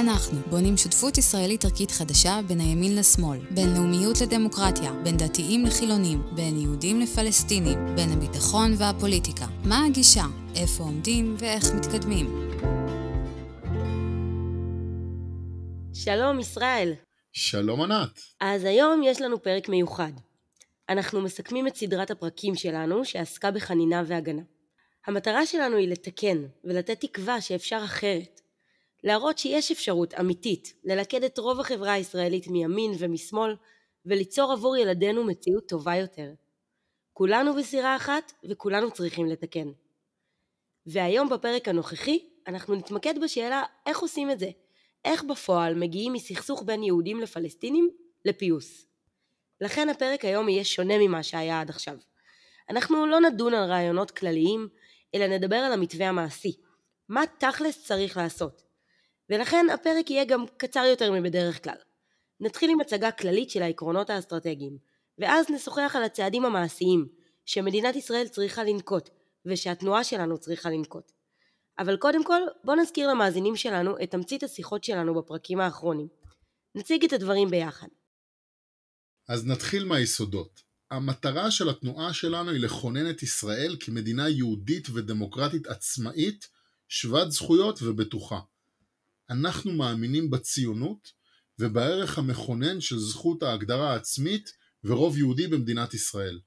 אנחנו בונים שותפות ישראלית ערכית חדשה בין הימין לשמאל, בין לאומיות לדמוקרטיה, בין דתיים לחילונים, בין יהודים לפלסטינים, בין הביטחון והפוליטיקה. מה הגישה? איפה עומדים ואיך מתקדמים? שלום ישראל. שלום ענת. אז היום יש לנו פרק מיוחד. אנחנו מסכמים את סדרת הפרקים שלנו שעסקה בחנינה והגנה. המטרה שלנו היא לתקן ולתת תקווה שאפשר אחרת. להראות שיש אפשרות אמיתית ללכד את רוב החברה הישראלית מימין ומשמאל וליצור עבור ילדינו מציאות טובה יותר. כולנו בסירה אחת וכולנו צריכים לתקן. והיום בפרק הנוכחי אנחנו נתמקד בשאלה איך עושים את זה. איך בפועל מגיעים מסכסוך בין יהודים לפלסטינים לפיוס. לכן הפרק היום יהיה שונה ממה שהיה עד עכשיו. אנחנו לא נדון על רעיונות כלליים, אלא נדבר על המתווה המעשי. מה תכלס צריך לעשות? ולכן הפרק יהיה גם קצר יותר מבדרך כלל. נתחיל עם הצגה כללית של העקרונות האסטרטגיים, ואז נשוחח על הצעדים המעשיים שמדינת ישראל צריכה לנקוט, ושהתנועה שלנו צריכה לנקוט. אבל קודם כל, בוא נזכיר למאזינים שלנו את תמצית השיחות שלנו בפרקים האחרונים. נציג את הדברים ביחד. אז נתחיל מהיסודות. המטרה של התנועה שלנו היא לכונן את ישראל כמדינה יהודית ודמוקרטית עצמאית, שוות זכויות ובטוחה. אנחנו מאמינים בציונות ובערך המכונן של זכות ההגדרה העצמית ורוב יהודי במדינת ישראל.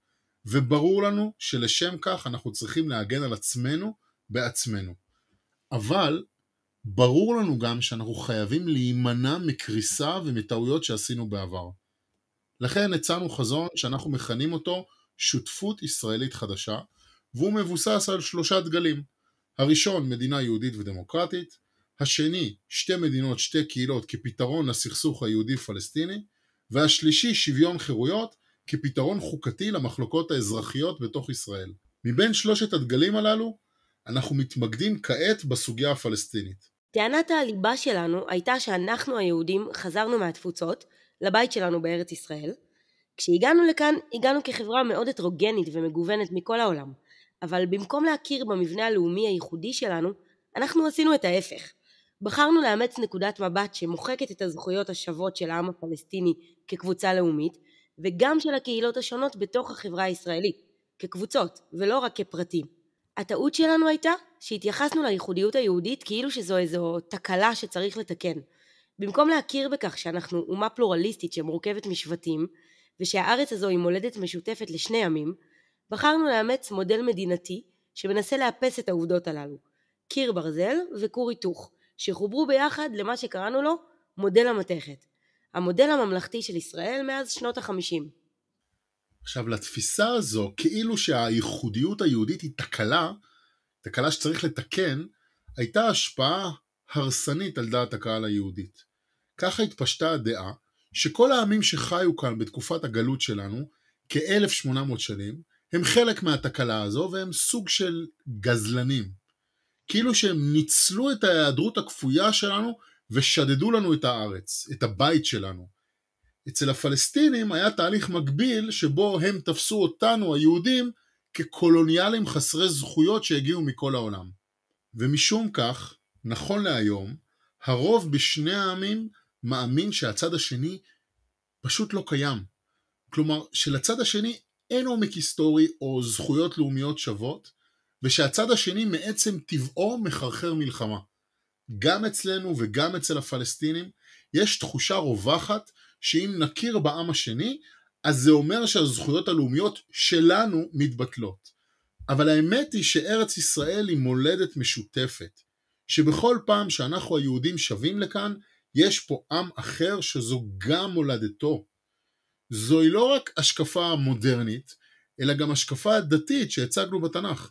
וברור לנו שלשם כך אנחנו צריכים להגן על עצמנו בעצמנו. אבל ברור לנו גם שאנחנו חייבים להימנע מקריסה ומטעויות שעשינו בעבר. לכן הצענו חזון שאנחנו מכנים אותו שותפות ישראלית חדשה, והוא מבוסס על 3 דגלים. הראשון, מדינה יהודית ודמוקרטית. השני, 2 מדינות, 2 קהילות כפתרון לסכסוך היהודי-פלסטיני. והשלישי, שוויון חירויות כפתרון חוקתי למחלוקות האזרחיות בתוך ישראל. מבין 3 הדגלים הללו, אנחנו מתמקדים כעת בסוגיה הפלסטינית. טענת הליבה שלנו הייתה שאנחנו היהודים חזרנו מהתפוצות לבית שלנו בארץ ישראל. כשהגענו לכאן, הגענו כחברה מאוד הטרוגנית ומגוונת מכל העולם. אבל במקום להכיר במבנה הלאומי הייחודי שלנו, אנחנו עשינו את ההפך. בחרנו לאמץ נקודת מבט שמוחקת את הזכויות השוות של העם הפלסטיני כקבוצה לאומית, וגם של הקהילות השונות בתוך החברה הישראלית, כקבוצות ולא רק כפרטים. הטעות שלנו הייתה שהתייחסנו לייחודיות היהודית כאילו שזו איזו תקלה שצריך לתקן. במקום להכיר בכך שאנחנו אומה פלורליסטית שמורכבת משבטים, ושהארץ הזו היא מולדת משותפת לשני עמים, בחרנו לאמץ מודל מדינתי שמנסה לאפס את העובדות הללו. קיר ברזל וכור היתוך, שחוברו ביחד למה שקראנו לו מודל המתכת. המודל הממלכתי של ישראל מאז שנות ה-50. עכשיו, לתפיסה הזו, כאילו שהייחודיות היהודית היא תקלה שצריך לתקן, הייתה השפעה הרסנית על דעת הקהל היהודית. ככה התפשטה הדעה שכל העמים שחיו כאן בתקופת הגלות שלנו, כ-1800 שנים, הם חלק מהתקלה הזו והם סוג של גזלנים. כאילו שהם ניצלו את ההיעדרות הכפויה שלנו ושדדו לנו את הארץ, את הבית שלנו. אצל הפלסטינים היה תהליך מקביל שבו הם תפסו אותנו היהודים כקולוניאלים חסרי זכויות שהגיעו מכל העולם. ומשום כך, נכון להיום, הרוב בשני העמים מאמין שהצד השני פשוט לא קיים. כלומר, שלצד השני אין עומק היסטורי או זכויות לאומיות שוות, ושהצד השני מעצם טבעו מחרחר מלחמה. גם אצלנו וגם אצל הפלסטינים יש תחושה רווחת שאם נכיר בעם השני, אז זה אומר שהזכויות הלאומיות שלנו מתבטלות. אבל האמת היא שארץ ישראל היא מולדת משותפת, שבכל פעם שאנחנו היהודים שווים לכאן, יש פה עם אחר שזו גם מולדתו. זוהי לא רק השקפה מודרנית, אלא גם השקפה דתית שהצגנו בתנ"ך.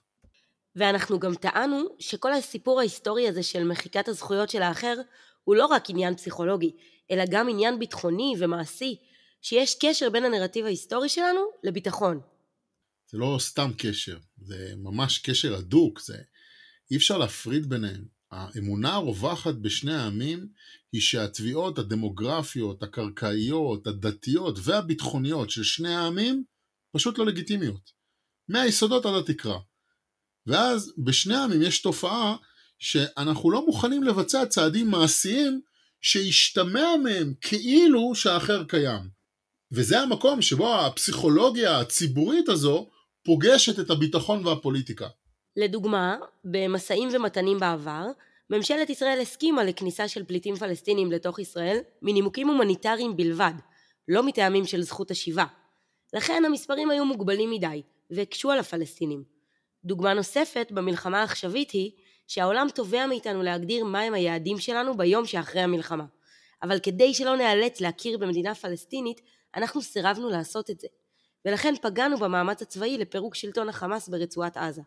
ואנחנו גם טענו שכל הסיפור ההיסטורי הזה של מחיקת הזכויות של האחר, הוא לא רק עניין פסיכולוגי, אלא גם עניין ביטחוני ומעשי, שיש קשר בין הנרטיב ההיסטורי שלנו לביטחון. זה לא סתם קשר, זה ממש קשר הדוק, אי אפשר להפריד ביניהם. האמונה הרווחת בשני העמים היא שהתביעות הדמוגרפיות, הקרקעיות, הדתיות והביטחוניות של שני העמים פשוט לא לגיטימיות. מהיסודות עד התקרה. ואז בשני העמים יש תופעה שאנחנו לא מוכנים לבצע צעדים מעשיים שישתמע מהם כאילו שהאחר קיים. וזה המקום שבו הפסיכולוגיה הציבורית הזו פוגשת את הביטחון והפוליטיקה. לדוגמה, במסעים ומתנים בעבר, ממשלת ישראל הסכימה לכניסה של פליטים פלסטינים לתוך ישראל מנימוקים הומניטריים בלבד, לא מטעמים של זכות השיבה. לכן המספרים היו מוגבלים מדי, והקשו על הפלסטינים. דוגמה נוספת במלחמה העכשווית היא שהעולם תובע מאיתנו להגדיר מהם היעדים שלנו ביום שאחרי המלחמה. אבל כדי שלא נאלץ להכיר במדינה פלסטינית, אנחנו סירבנו לעשות את זה. ולכן פגענו במאמץ הצבאי לפירוק שלטון החמאס ברצועת עזה.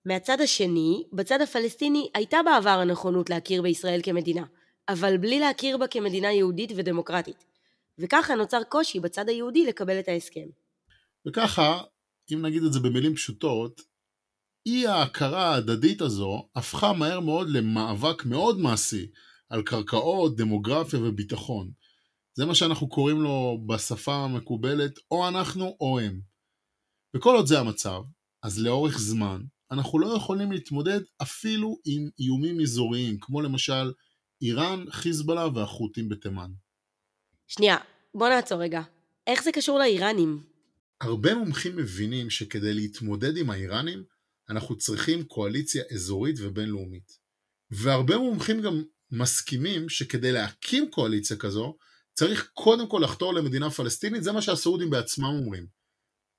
מהצד השני, בצד הפלסטיני הייתה בעבר הנכונות להכיר בישראל כמדינה, אבל בלי להכיר בה כמדינה יהודית ודמוקרטית. וככה נוצר קושי בצד היהודי לקבל את ההסכם. וככה, אם נגיד את זה במילים פשוטות, אי ההכרה ההדדית הזו הפכה מהר מאוד למאבק מאוד מעשי על קרקעות, דמוגרפיה וביטחון. זה מה שאנחנו קוראים לו בשפה המקובלת, או אנחנו או הם. וכל עוד זה המצב, אז לאורך זמן, אנחנו לא יכולים להתמודד אפילו עם איומים אזוריים, כמו למשל איראן, חיזבאללה והחות'ים בתימן. שנייה, בוא נעצור רגע. איך זה קשור לאיראנים? הרבה מומחים מבינים שכדי להתמודד עם האיראנים, אנחנו צריכים קואליציה אזורית ובינלאומית. והרבה מומחים גם מסכימים שכדי להקים קואליציה כזו, צריך קודם כל לחתור למדינה פלסטינית, זה מה שהסעודים בעצמם אומרים.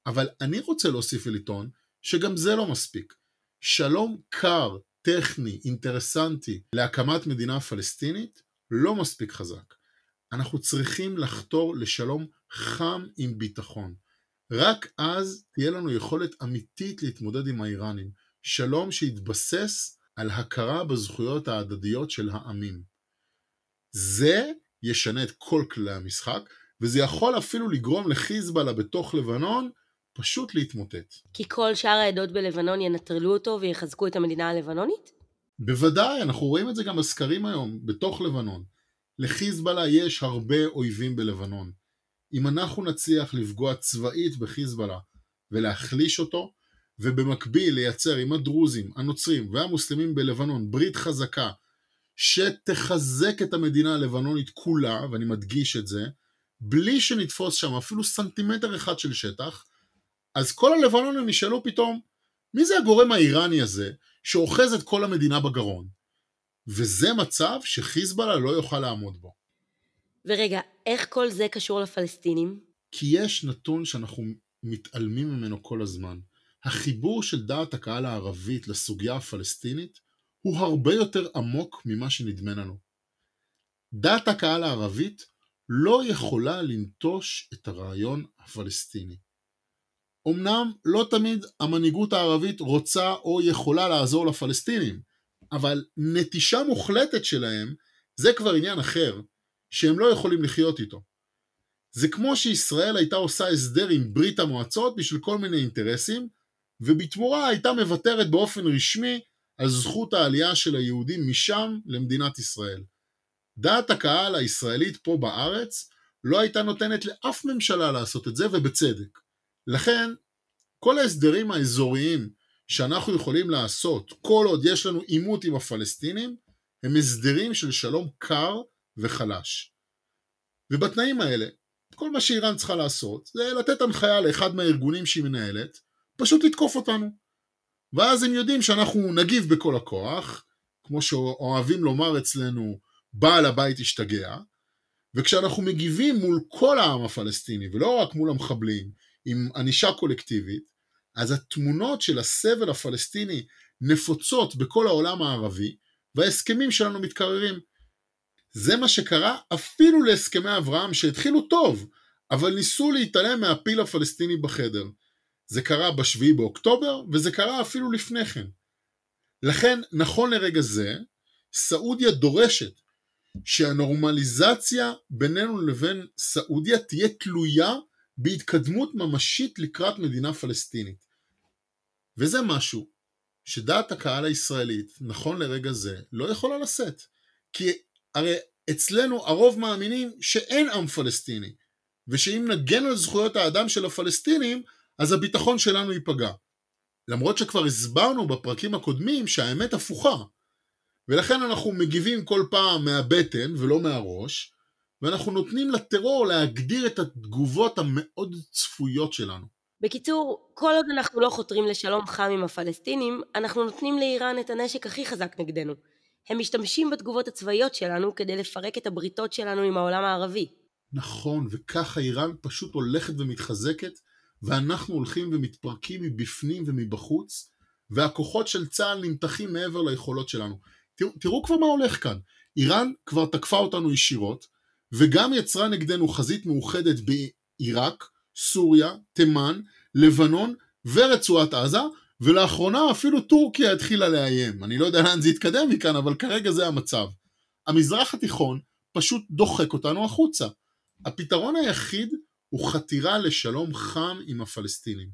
אבל אני רוצה להוסיף ולטעון שגם זה לא מספיק. שלום קר, טכני, אינטרסנטי להקמת מדינה פלסטינית לא מספיק חזק. אנחנו צריכים לחתור לשלום חם עם ביטחון. רק אז תהיה לנו יכולת אמיתית להתמודד עם האיראנים. שלום שיתבסס על הכרה בזכויות ההדדיות של העמים. זה ישנה את כל כלי המשחק, וזה יכול אפילו לגרום לחיזבאללה בתוך לבנון פשוט להתמוטט. כי כל שאר העדות בלבנון ינטרלו אותו ויחזקו את המדינה הלבנונית? בוודאי, אנחנו רואים את זה גם בסקרים היום, בתוך לבנון. לחיזבאללה יש הרבה אויבים בלבנון. אם אנחנו נצליח לפגוע צבאית בחיזבאללה ולהחליש אותו, ובמקביל לייצר עם הדרוזים, הנוצרים והמוסלמים בלבנון ברית חזקה, שתחזק את המדינה הלבנונית כולה, ואני מדגיש את זה, בלי שנתפוס שם אפילו סנטימטר אחד של שטח, אז כל הלבנונים נשאלו פתאום, מי זה הגורם האיראני הזה שאוחז את כל המדינה בגרון? וזה מצב שחיזבאללה לא יוכל לעמוד בו. ורגע, איך כל זה קשור לפלסטינים? כי יש נתון שאנחנו מתעלמים ממנו כל הזמן. החיבור של דעת הקהל הערבית לסוגיה הפלסטינית הוא הרבה יותר עמוק ממה שנדמה לנו. דעת הקהל הערבית לא יכולה לנטוש את הרעיון הפלסטיני. אמנם לא תמיד המנהיגות הערבית רוצה או יכולה לעזור לפלסטינים, אבל נטישה מוחלטת שלהם זה כבר עניין אחר, שהם לא יכולים לחיות איתו. זה כמו שישראל הייתה עושה הסדר עם ברית המועצות בשביל כל מיני אינטרסים, ובתמורה הייתה מוותרת באופן רשמי על זכות העלייה של היהודים משם למדינת ישראל. דעת הקהל הישראלית פה בארץ לא הייתה נותנת לאף ממשלה לעשות את זה, ובצדק. לכן, כל ההסדרים האזוריים שאנחנו יכולים לעשות, כל עוד יש לנו עימות עם הפלסטינים, הם הסדרים של שלום קר וחלש. ובתנאים האלה, כל מה שאיראן צריכה לעשות, זה לתת הנחיה לאחד מהארגונים שהיא מנהלת, פשוט לתקוף אותנו. ואז הם יודעים שאנחנו נגיב בכל הכוח, כמו שאוהבים לומר אצלנו, בעל הבית השתגע, וכשאנחנו מגיבים מול כל העם הפלסטיני, ולא רק מול המחבלים, עם ענישה קולקטיבית, אז התמונות של הסבל הפלסטיני נפוצות בכל העולם הערבי, וההסכמים שלנו מתקררים. זה מה שקרה אפילו להסכמי אברהם שהתחילו טוב, אבל ניסו להתעלם מהפיל הפלסטיני בחדר. זה קרה ב7 באוקטובר, וזה קרה אפילו לפני כן. לכן, נכון לרגע זה, סעודיה דורשת שהנורמליזציה בינינו לבין סעודיה תהיה תלויה בהתקדמות ממשית לקראת מדינה פלסטינית. וזה משהו שדעת הקהל הישראלית, נכון לרגע זה, לא יכולה לשאת. כי הרי אצלנו הרוב מאמינים שאין עם פלסטיני, ושאם נגן על זכויות האדם של הפלסטינים, אז הביטחון שלנו ייפגע. למרות שכבר הסברנו בפרקים הקודמים שהאמת הפוכה. ולכן אנחנו מגיבים כל פעם מהבטן ולא מהראש, ואנחנו נותנים לטרור להגדיר את התגובות המאוד צפויות שלנו. בקיצור, כל עוד אנחנו לא חותרים לשלום חם עם הפלסטינים, אנחנו נותנים לאיראן את הנשק הכי חזק נגדנו. הם משתמשים בתגובות הצבאיות שלנו כדי לפרק את הבריתות שלנו עם העולם הערבי. נכון, וככה איראן פשוט הולכת ומתחזקת, ואנחנו הולכים ומתפרקים מבפנים ומבחוץ, והכוחות של צה"ל נמתחים מעבר ליכולות שלנו. תראו כבר מה הולך כאן. איראן כבר תקפה אותנו ישירות, וגם יצרה נגדנו חזית מאוחדת בעיראק, סוריה, תימן, לבנון ורצועת עזה, ולאחרונה אפילו טורקיה התחילה לאיים. אני לא יודע לאן זה יתקדם מכאן, אבל כרגע זה המצב. המזרח התיכון פשוט דוחק אותנו החוצה. הפתרון היחיד הוא חתירה לשלום חם עם הפלסטינים.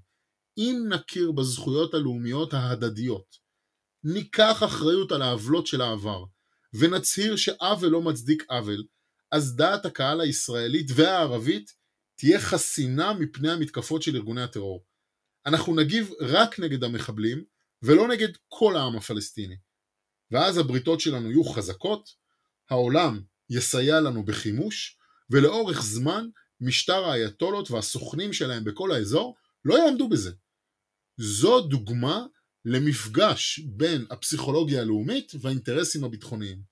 אם נכיר בזכויות הלאומיות ההדדיות, ניקח אחריות על העוולות של העבר, ונצהיר שעוול לא מצדיק עוול, אז דעת הקהל הישראלית והערבית תהיה חסינה מפני המתקפות של ארגוני הטרור. אנחנו נגיב רק נגד המחבלים, ולא נגד כל העם הפלסטיני. ואז הבריתות שלנו יהיו חזקות, העולם יסייע לנו בחימוש, ולאורך זמן משטר האייתולות והסוכנים שלהם בכל האזור לא יעמדו בזה. זו דוגמה למפגש בין הפסיכולוגיה הלאומית והאינטרסים הביטחוניים.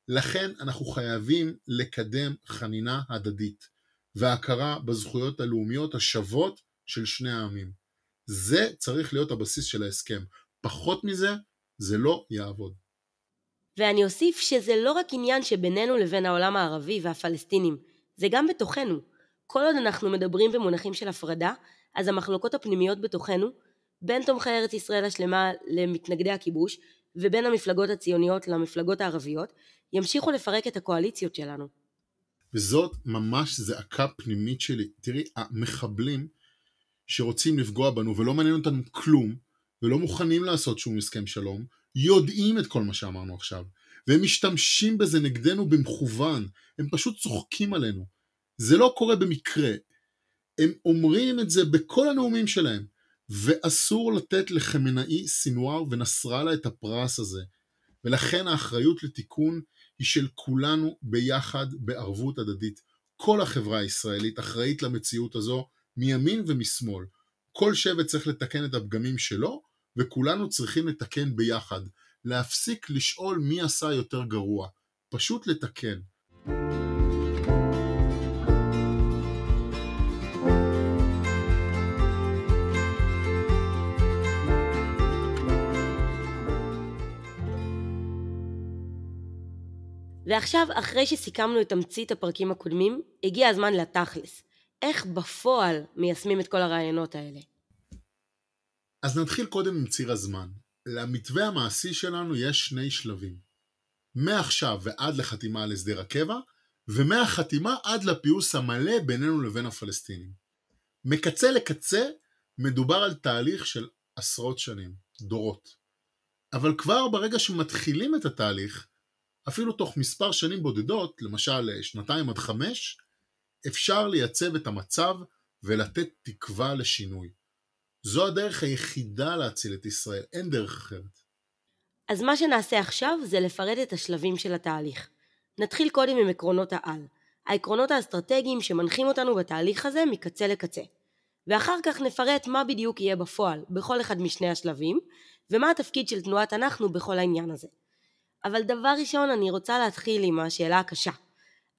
לכן אנחנו חייבים לקדם חנינה הדדית, והכרה בזכויות הלאומיות השוות של שני העמים. זה צריך להיות הבסיס של ההסכם. פחות מזה, זה לא יעבוד. ואני אוסיף שזה לא רק עניין שבינינו לבין העולם הערבי והפלסטינים, זה גם בתוכנו. כל עוד אנחנו מדברים במונחים של הפרדה, אז המחלוקות הפנימיות בתוכנו, בין תומכי ארץ ישראל השלמה למתנגדי הכיבוש, ובין המפלגות הציוניות למפלגות הערביות, ימשיכו לפרק את הקואליציות שלנו. וזאת ממש זעקה פנימית שלי. תראי, המחבלים שרוצים לפגוע בנו ולא מעניין אותנו כלום, ולא מוכנים לעשות שום הסכם שלום, יודעים את כל מה שאמרנו עכשיו, והם משתמשים בזה נגדנו במכוון, הם פשוט צוחקים עלינו. זה לא קורה במקרה, הם אומרים את זה בכל הנאומים שלהם, ואסור לתת לחמינאי, סינואר ונסראללה את הפרס הזה, ולכן האחריות לתיקון היא של כולנו ביחד בערבות הדדית. כל החברה הישראלית אחראית למציאות הזו מימין ומשמאל. כל שבט צריך לתקן את הפגמים שלו, וכולנו צריכים לתקן ביחד. להפסיק לשאול מי עשה יותר גרוע. פשוט לתקן. ועכשיו, אחרי שסיכמנו את תמצית הפרקים הקודמים, הגיע הזמן לתכלס. איך בפועל מיישמים את כל הרעיונות האלה? אז נתחיל קודם עם ציר הזמן. למתווה המעשי שלנו יש שני שלבים. מעכשיו ועד לחתימה על הסדר הקבע, ומהחתימה עד לפיוס המלא בינינו לבין הפלסטינים. מקצה לקצה מדובר על תהליך של עשרות שנים, דורות. אבל כבר ברגע שמתחילים את התהליך, אפילו תוך מספר שנים בודדות, למשל 2 עד 5, אפשר לייצב את המצב ולתת תקווה לשינוי. זו הדרך היחידה להציל את ישראל, אין דרך אחרת. אז מה שנעשה עכשיו זה לפרט את השלבים של התהליך. נתחיל קודם עם עקרונות העל, העקרונות האסטרטגיים שמנחים אותנו בתהליך הזה מקצה לקצה. ואחר כך נפרט מה בדיוק יהיה בפועל בכל אחד משני השלבים, ומה התפקיד של תנועת אנחנו בכל העניין הזה. אבל דבר ראשון אני רוצה להתחיל עם השאלה הקשה.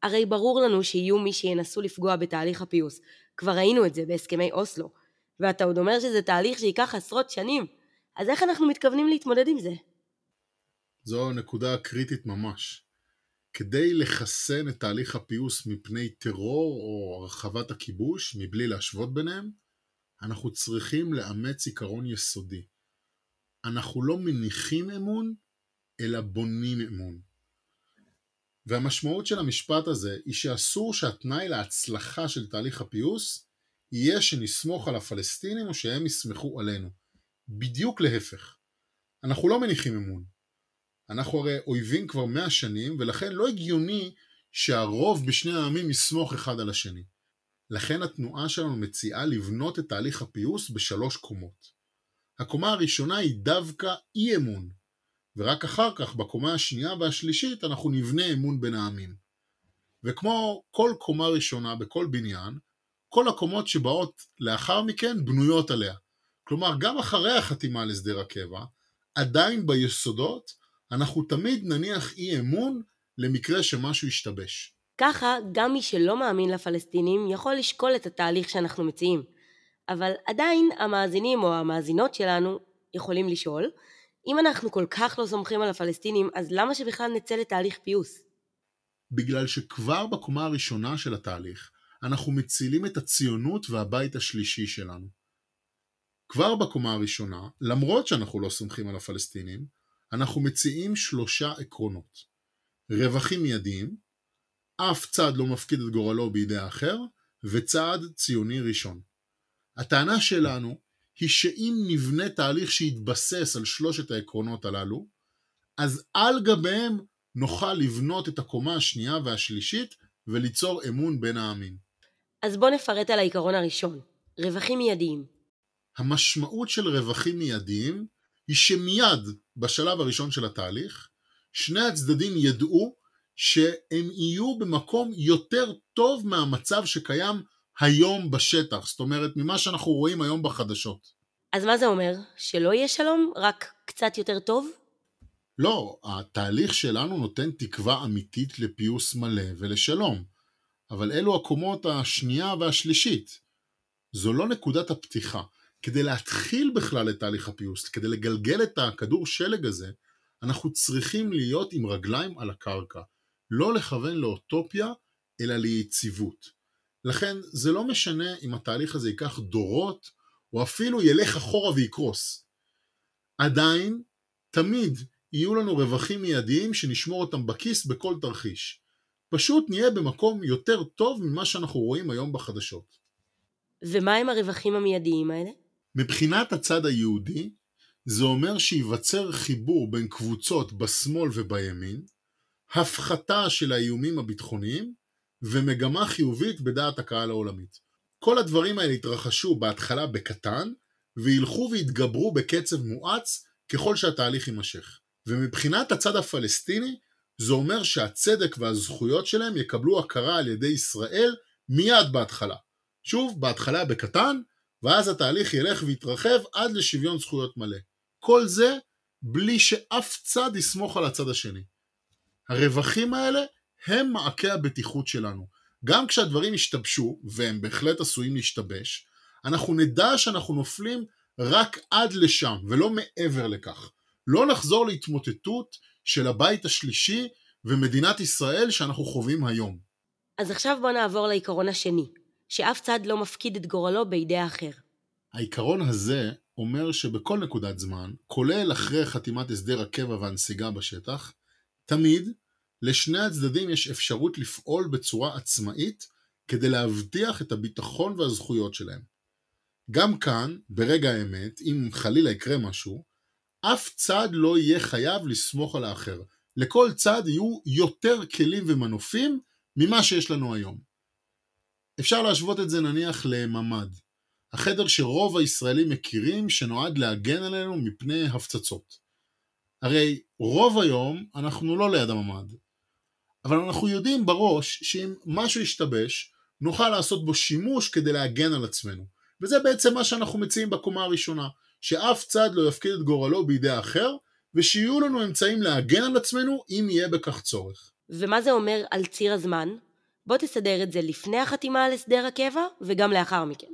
הרי ברור לנו שיהיו מי שינסו לפגוע בתהליך הפיוס. כבר ראינו את זה בהסכמי אוסלו. ואתה עוד אומר שזה תהליך שיקח עשרות שנים. אז איך אנחנו מתכוונים להתמודד עם זה? זו נקודה קריטית ממש. כדי לחסן את תהליך הפיוס מפני טרור או הרחבת הכיבוש, מבלי להשוות ביניהם, אנחנו צריכים לאמץ עיקרון יסודי. אנחנו לא מניחים אמון, אלא בונים אמון. והמשמעות של המשפט הזה היא שאסור שהתנאי להצלחה של תהליך הפיוס יהיה שנסמוך על הפלסטינים או שהם יסמכו עלינו. בדיוק להפך. אנחנו לא מניחים אמון. אנחנו הרי אויבים כבר 100 שנים, ולכן לא הגיוני שהרוב בשני העמים יסמוך אחד על השני. לכן התנועה שלנו מציעה לבנות את תהליך הפיוס ב3 קומות. הקומה הראשונה היא דווקא אי אמון. ורק אחר כך, בקומה השנייה והשלישית, אנחנו נבנה אמון בין העמים. וכמו כל קומה ראשונה בכל בניין, כל הקומות שבאות לאחר מכן בנויות עליה. כלומר, גם אחרי החתימה על הסדר הקבע, עדיין ביסודות, אנחנו תמיד נניח אי אמון למקרה שמשהו ישתבש. ככה, גם מי שלא מאמין לפלסטינים יכול לשקול את התהליך שאנחנו מציעים. אבל עדיין המאזינים או המאזינות שלנו יכולים לשאול, אם אנחנו כל כך לא סומכים על הפלסטינים, אז למה שבכלל נצא לתהליך פיוס? בגלל שכבר בקומה הראשונה של התהליך, אנחנו מצילים את הציונות והבית השלישי שלנו. כבר בקומה הראשונה, למרות שאנחנו לא סומכים על הפלסטינים, אנחנו מציעים 3 עקרונות. רווחים מיידיים, אף צד לא מפקיד את גורלו בידי האחר, וצעד ציוני ראשון. הטענה שלנו היא שאם נבנה תהליך שיתבסס על 3 העקרונות הללו, אז על גביהם נוכל לבנות את הקומה השנייה והשלישית וליצור אמון בין העמים. אז בוא נפרט על העיקרון הראשון, רווחים מיידיים. המשמעות של רווחים מיידיים היא שמיד בשלב הראשון של התהליך, שני הצדדים ידעו שהם יהיו במקום יותר טוב מהמצב שקיים היום בשטח, זאת אומרת ממה שאנחנו רואים היום בחדשות. אז מה זה אומר? שלא יהיה שלום? רק קצת יותר טוב? לא, התהליך שלנו נותן תקווה אמיתית לפיוס מלא ולשלום, אבל אלו הקומות השנייה והשלישית. זו לא נקודת הפתיחה. כדי להתחיל בכלל את תהליך הפיוס, כדי לגלגל את הכדור שלג הזה, אנחנו צריכים להיות עם רגליים על הקרקע, לא לכוון לאוטופיה, אלא ליציבות. לכן זה לא משנה אם התהליך הזה ייקח דורות, או אפילו ילך אחורה ויקרוס. עדיין, תמיד יהיו לנו רווחים מיידיים שנשמור אותם בכיס בכל תרחיש. פשוט נהיה במקום יותר טוב ממה שאנחנו רואים היום בחדשות. ומה הם הרווחים המיידיים האלה? מבחינת הצד היהודי, זה אומר שיווצר חיבור בין קבוצות בשמאל ובימין, הפחתה של האיומים הביטחוניים, ומגמה חיובית בדעת הקהל העולמית. כל הדברים האלה התרחשו בהתחלה בקטן, וילכו והתגברו בקצב מואץ ככל שהתהליך יימשך. ומבחינת הצד הפלסטיני, זה אומר שהצדק והזכויות שלהם יקבלו הכרה על ידי ישראל מיד בהתחלה. שוב, בהתחלה בקטן, ואז התהליך ילך ויתרחב עד לשוויון זכויות מלא. כל זה בלי שאף צד יסמוך על הצד השני. הרווחים האלה הם מעקי הבטיחות שלנו. גם כשהדברים ישתבשו, והם בהחלט עשויים להשתבש, אנחנו נדע שאנחנו נופלים רק עד לשם, ולא מעבר לכך. לא נחזור להתמוטטות של הבית השלישי ומדינת ישראל שאנחנו חווים היום. אז עכשיו בוא נעבור לעיקרון השני, שאף צד לא מפקיד את גורלו בידי האחר. העיקרון הזה אומר שבכל נקודת זמן, כולל אחרי חתימת הסדר הקבע והנסיגה בשטח, תמיד לשני הצדדים יש אפשרות לפעול בצורה עצמאית כדי להבטיח את הביטחון והזכויות שלהם. גם כאן, ברגע האמת, אם חלילה יקרה משהו, אף צד לא יהיה חייב לסמוך על האחר. לכל צד יהיו יותר כלים ומנופים ממה שיש לנו היום. אפשר להשוות את זה נניח לממ"ד, החדר שרוב הישראלים מכירים שנועד להגן עלינו מפני הפצצות. הרי רוב היום אנחנו לא ליד הממ"ד, אבל אנחנו יודעים בראש שאם משהו ישתבש, נוכל לעשות בו שימוש כדי להגן על עצמנו. וזה בעצם מה שאנחנו מציעים בקומה הראשונה, שאף צד לא יפקיד את גורלו בידי האחר, ושיהיו לנו אמצעים להגן על עצמנו אם יהיה בכך צורך. ומה זה אומר על ציר הזמן? בוא תסדר את זה לפני החתימה על הסדר הקבע וגם לאחר מכן.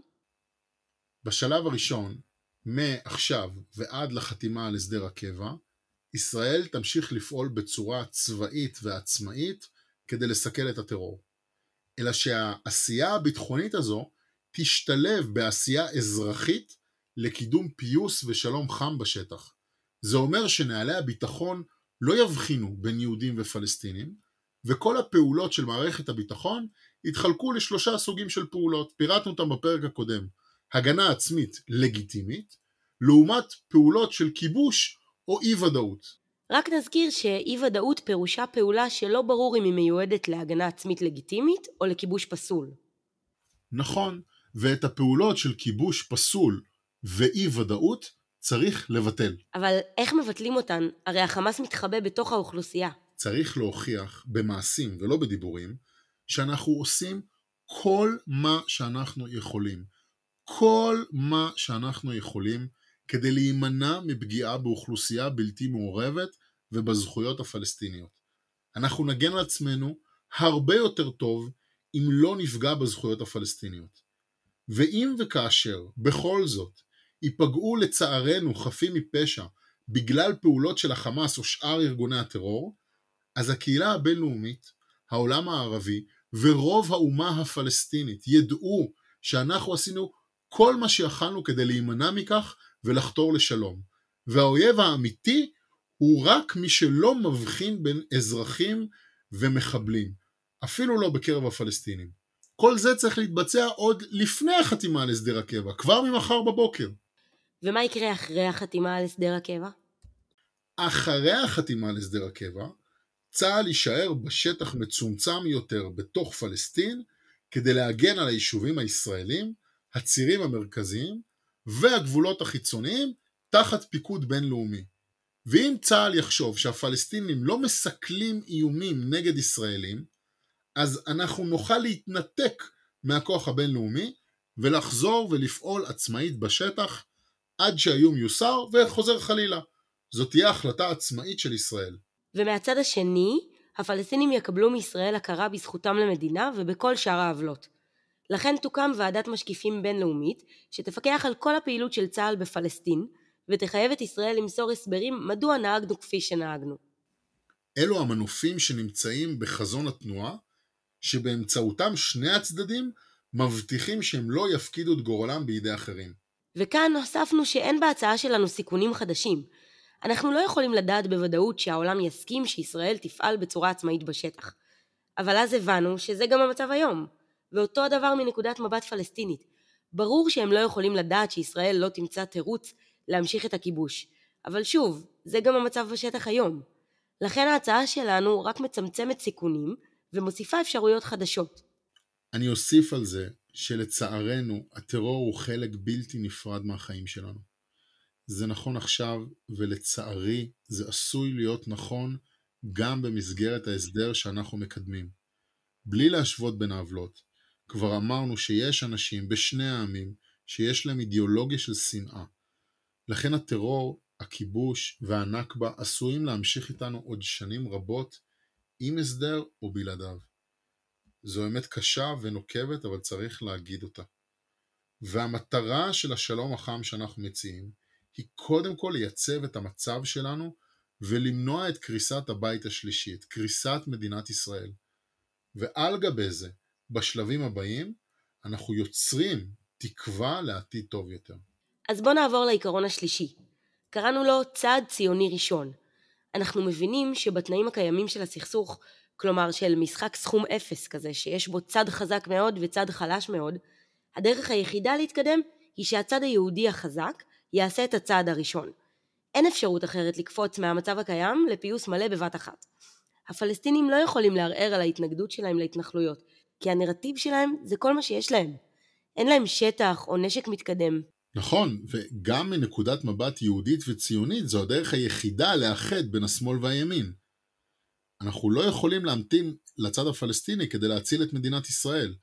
בשלב הראשון, מעכשיו ועד לחתימה על הסדר הקבע, ישראל תמשיך לפעול בצורה צבאית ועצמאית כדי לסכל את הטרור. אלא שהעשייה הביטחונית הזו תשתלב בעשייה אזרחית לקידום פיוס ושלום חם בשטח. זה אומר שנעלי הביטחון לא יבחינו בין יהודים ופלסטינים, וכל הפעולות של מערכת הביטחון יתחלקו ל3 סוגים של פעולות, פירטנו אותם בפרק הקודם. הגנה עצמית לגיטימית, לעומת פעולות של כיבוש או אי ודאות. רק נזכיר שאי ודאות פירושה פעולה שלא ברור אם היא מיועדת להגנה עצמית לגיטימית או לכיבוש פסול. נכון, ואת הפעולות של כיבוש פסול ואי ודאות צריך לבטל. אבל איך מבטלים אותן? הרי החמאס מתחבא בתוך האוכלוסייה. צריך להוכיח במעשים ולא בדיבורים, שאנחנו עושים כל מה שאנחנו יכולים. כל מה שאנחנו יכולים כדי להימנע מפגיעה באוכלוסייה בלתי מעורבת ובזכויות הפלסטיניות. אנחנו נגן על עצמנו הרבה יותר טוב אם לא נפגע בזכויות הפלסטיניות. ואם וכאשר בכל זאת ייפגעו לצערנו חפים מפשע בגלל פעולות של החמאס או שאר ארגוני הטרור, אז הקהילה הבינלאומית, העולם הערבי ורוב האומה הפלסטינית ידעו שאנחנו עשינו כל מה שיכלנו כדי להימנע מכך ולחתור לשלום. והאויב האמיתי הוא רק מי שלא מבחין בין אזרחים ומחבלים, אפילו לא בקרב הפלסטינים. כל זה צריך להתבצע עוד לפני החתימה על הסדר הקבע, כבר ממחר בבוקר. ומה יקרה אחרי החתימה על הסדר הקבע? אחרי החתימה על הסדר הקבע, צה"ל יישאר בשטח מצומצם יותר בתוך פלסטין, כדי להגן על היישובים הישראלים, הצירים המרכזיים והגבולות החיצוניים תחת פיקוד בינלאומי. ואם צה"ל יחשוב שהפלסטינים לא מסכלים איומים נגד ישראלים, אז אנחנו נוכל להתנתק מהכוח הבינלאומי ולחזור ולפעול עצמאית בשטח עד שהאיום יוסר וחוזר חלילה. זאת תהיה החלטה עצמאית של ישראל. ומהצד השני, הפלסטינים יקבלו מישראל הכרה בזכותם למדינה ובכל שאר העוולות. לכן תוקם ועדת משקיפים בינלאומית שתפקח על כל הפעילות של צה"ל בפלסטין ותחייב את ישראל למסור הסברים מדוע נהגנו כפי שנהגנו. אלו המנופים שנמצאים בחזון התנועה, שבאמצעותם שני הצדדים מבטיחים שהם לא יפקידו את גורלם בידי אחרים. וכאן הוספנו שאין בהצעה שלנו סיכונים חדשים. אנחנו לא יכולים לדעת בוודאות שהעולם יסכים שישראל תפעל בצורה עצמאית בשטח. אבל אז הבנו שזה גם המצב היום. ואותו הדבר מנקודת מבט פלסטינית. ברור שהם לא יכולים לדעת שישראל לא תמצא תירוץ להמשיך את הכיבוש. אבל שוב, זה גם המצב בשטח היום. לכן ההצעה שלנו רק מצמצמת סיכונים ומוסיפה אפשרויות חדשות. אני אוסיף על זה שלצערנו הטרור הוא חלק בלתי נפרד מהחיים שלנו. זה נכון עכשיו, ולצערי זה עשוי להיות נכון גם במסגרת ההסדר שאנחנו מקדמים. בלי להשוות בין העוולות, כבר אמרנו שיש אנשים בשני העמים שיש להם אידיאולוגיה של שנאה. לכן הטרור, הכיבוש והנכבה עשויים להמשיך איתנו עוד שנים רבות, עם הסדר או בלעדיו. זו אמת קשה ונוקבת, אבל צריך להגיד אותה. והמטרה של השלום החם שאנחנו מציעים, היא קודם כל לייצב את המצב שלנו, ולמנוע את קריסת הבית השלישי, את קריסת מדינת ישראל. ועל גבי זה, בשלבים הבאים, אנחנו יוצרים תקווה לעתיד טוב יותר. אז בוא נעבור לעיקרון השלישי. קראנו לו צעד ציוני ראשון. אנחנו מבינים שבתנאים הקיימים של הסכסוך, כלומר של משחק סכום אפס כזה, שיש בו צד חזק מאוד וצד חלש מאוד, הדרך היחידה להתקדם היא שהצד היהודי החזק יעשה את הצעד הראשון. אין אפשרות אחרת לקפוץ מהמצב הקיים לפיוס מלא בבת אחת. הפלסטינים לא יכולים לערער על ההתנגדות שלהם להתנחלויות, כי הנרטיב שלהם זה כל מה שיש להם. אין להם שטח או נשק מתקדם. נכון, וגם מנקודת מבט יהודית וציונית זו הדרך היחידה לאחד בין השמאל והימין. אנחנו לא יכולים להמתין לצד הפלסטיני כדי להציל את מדינת ישראל.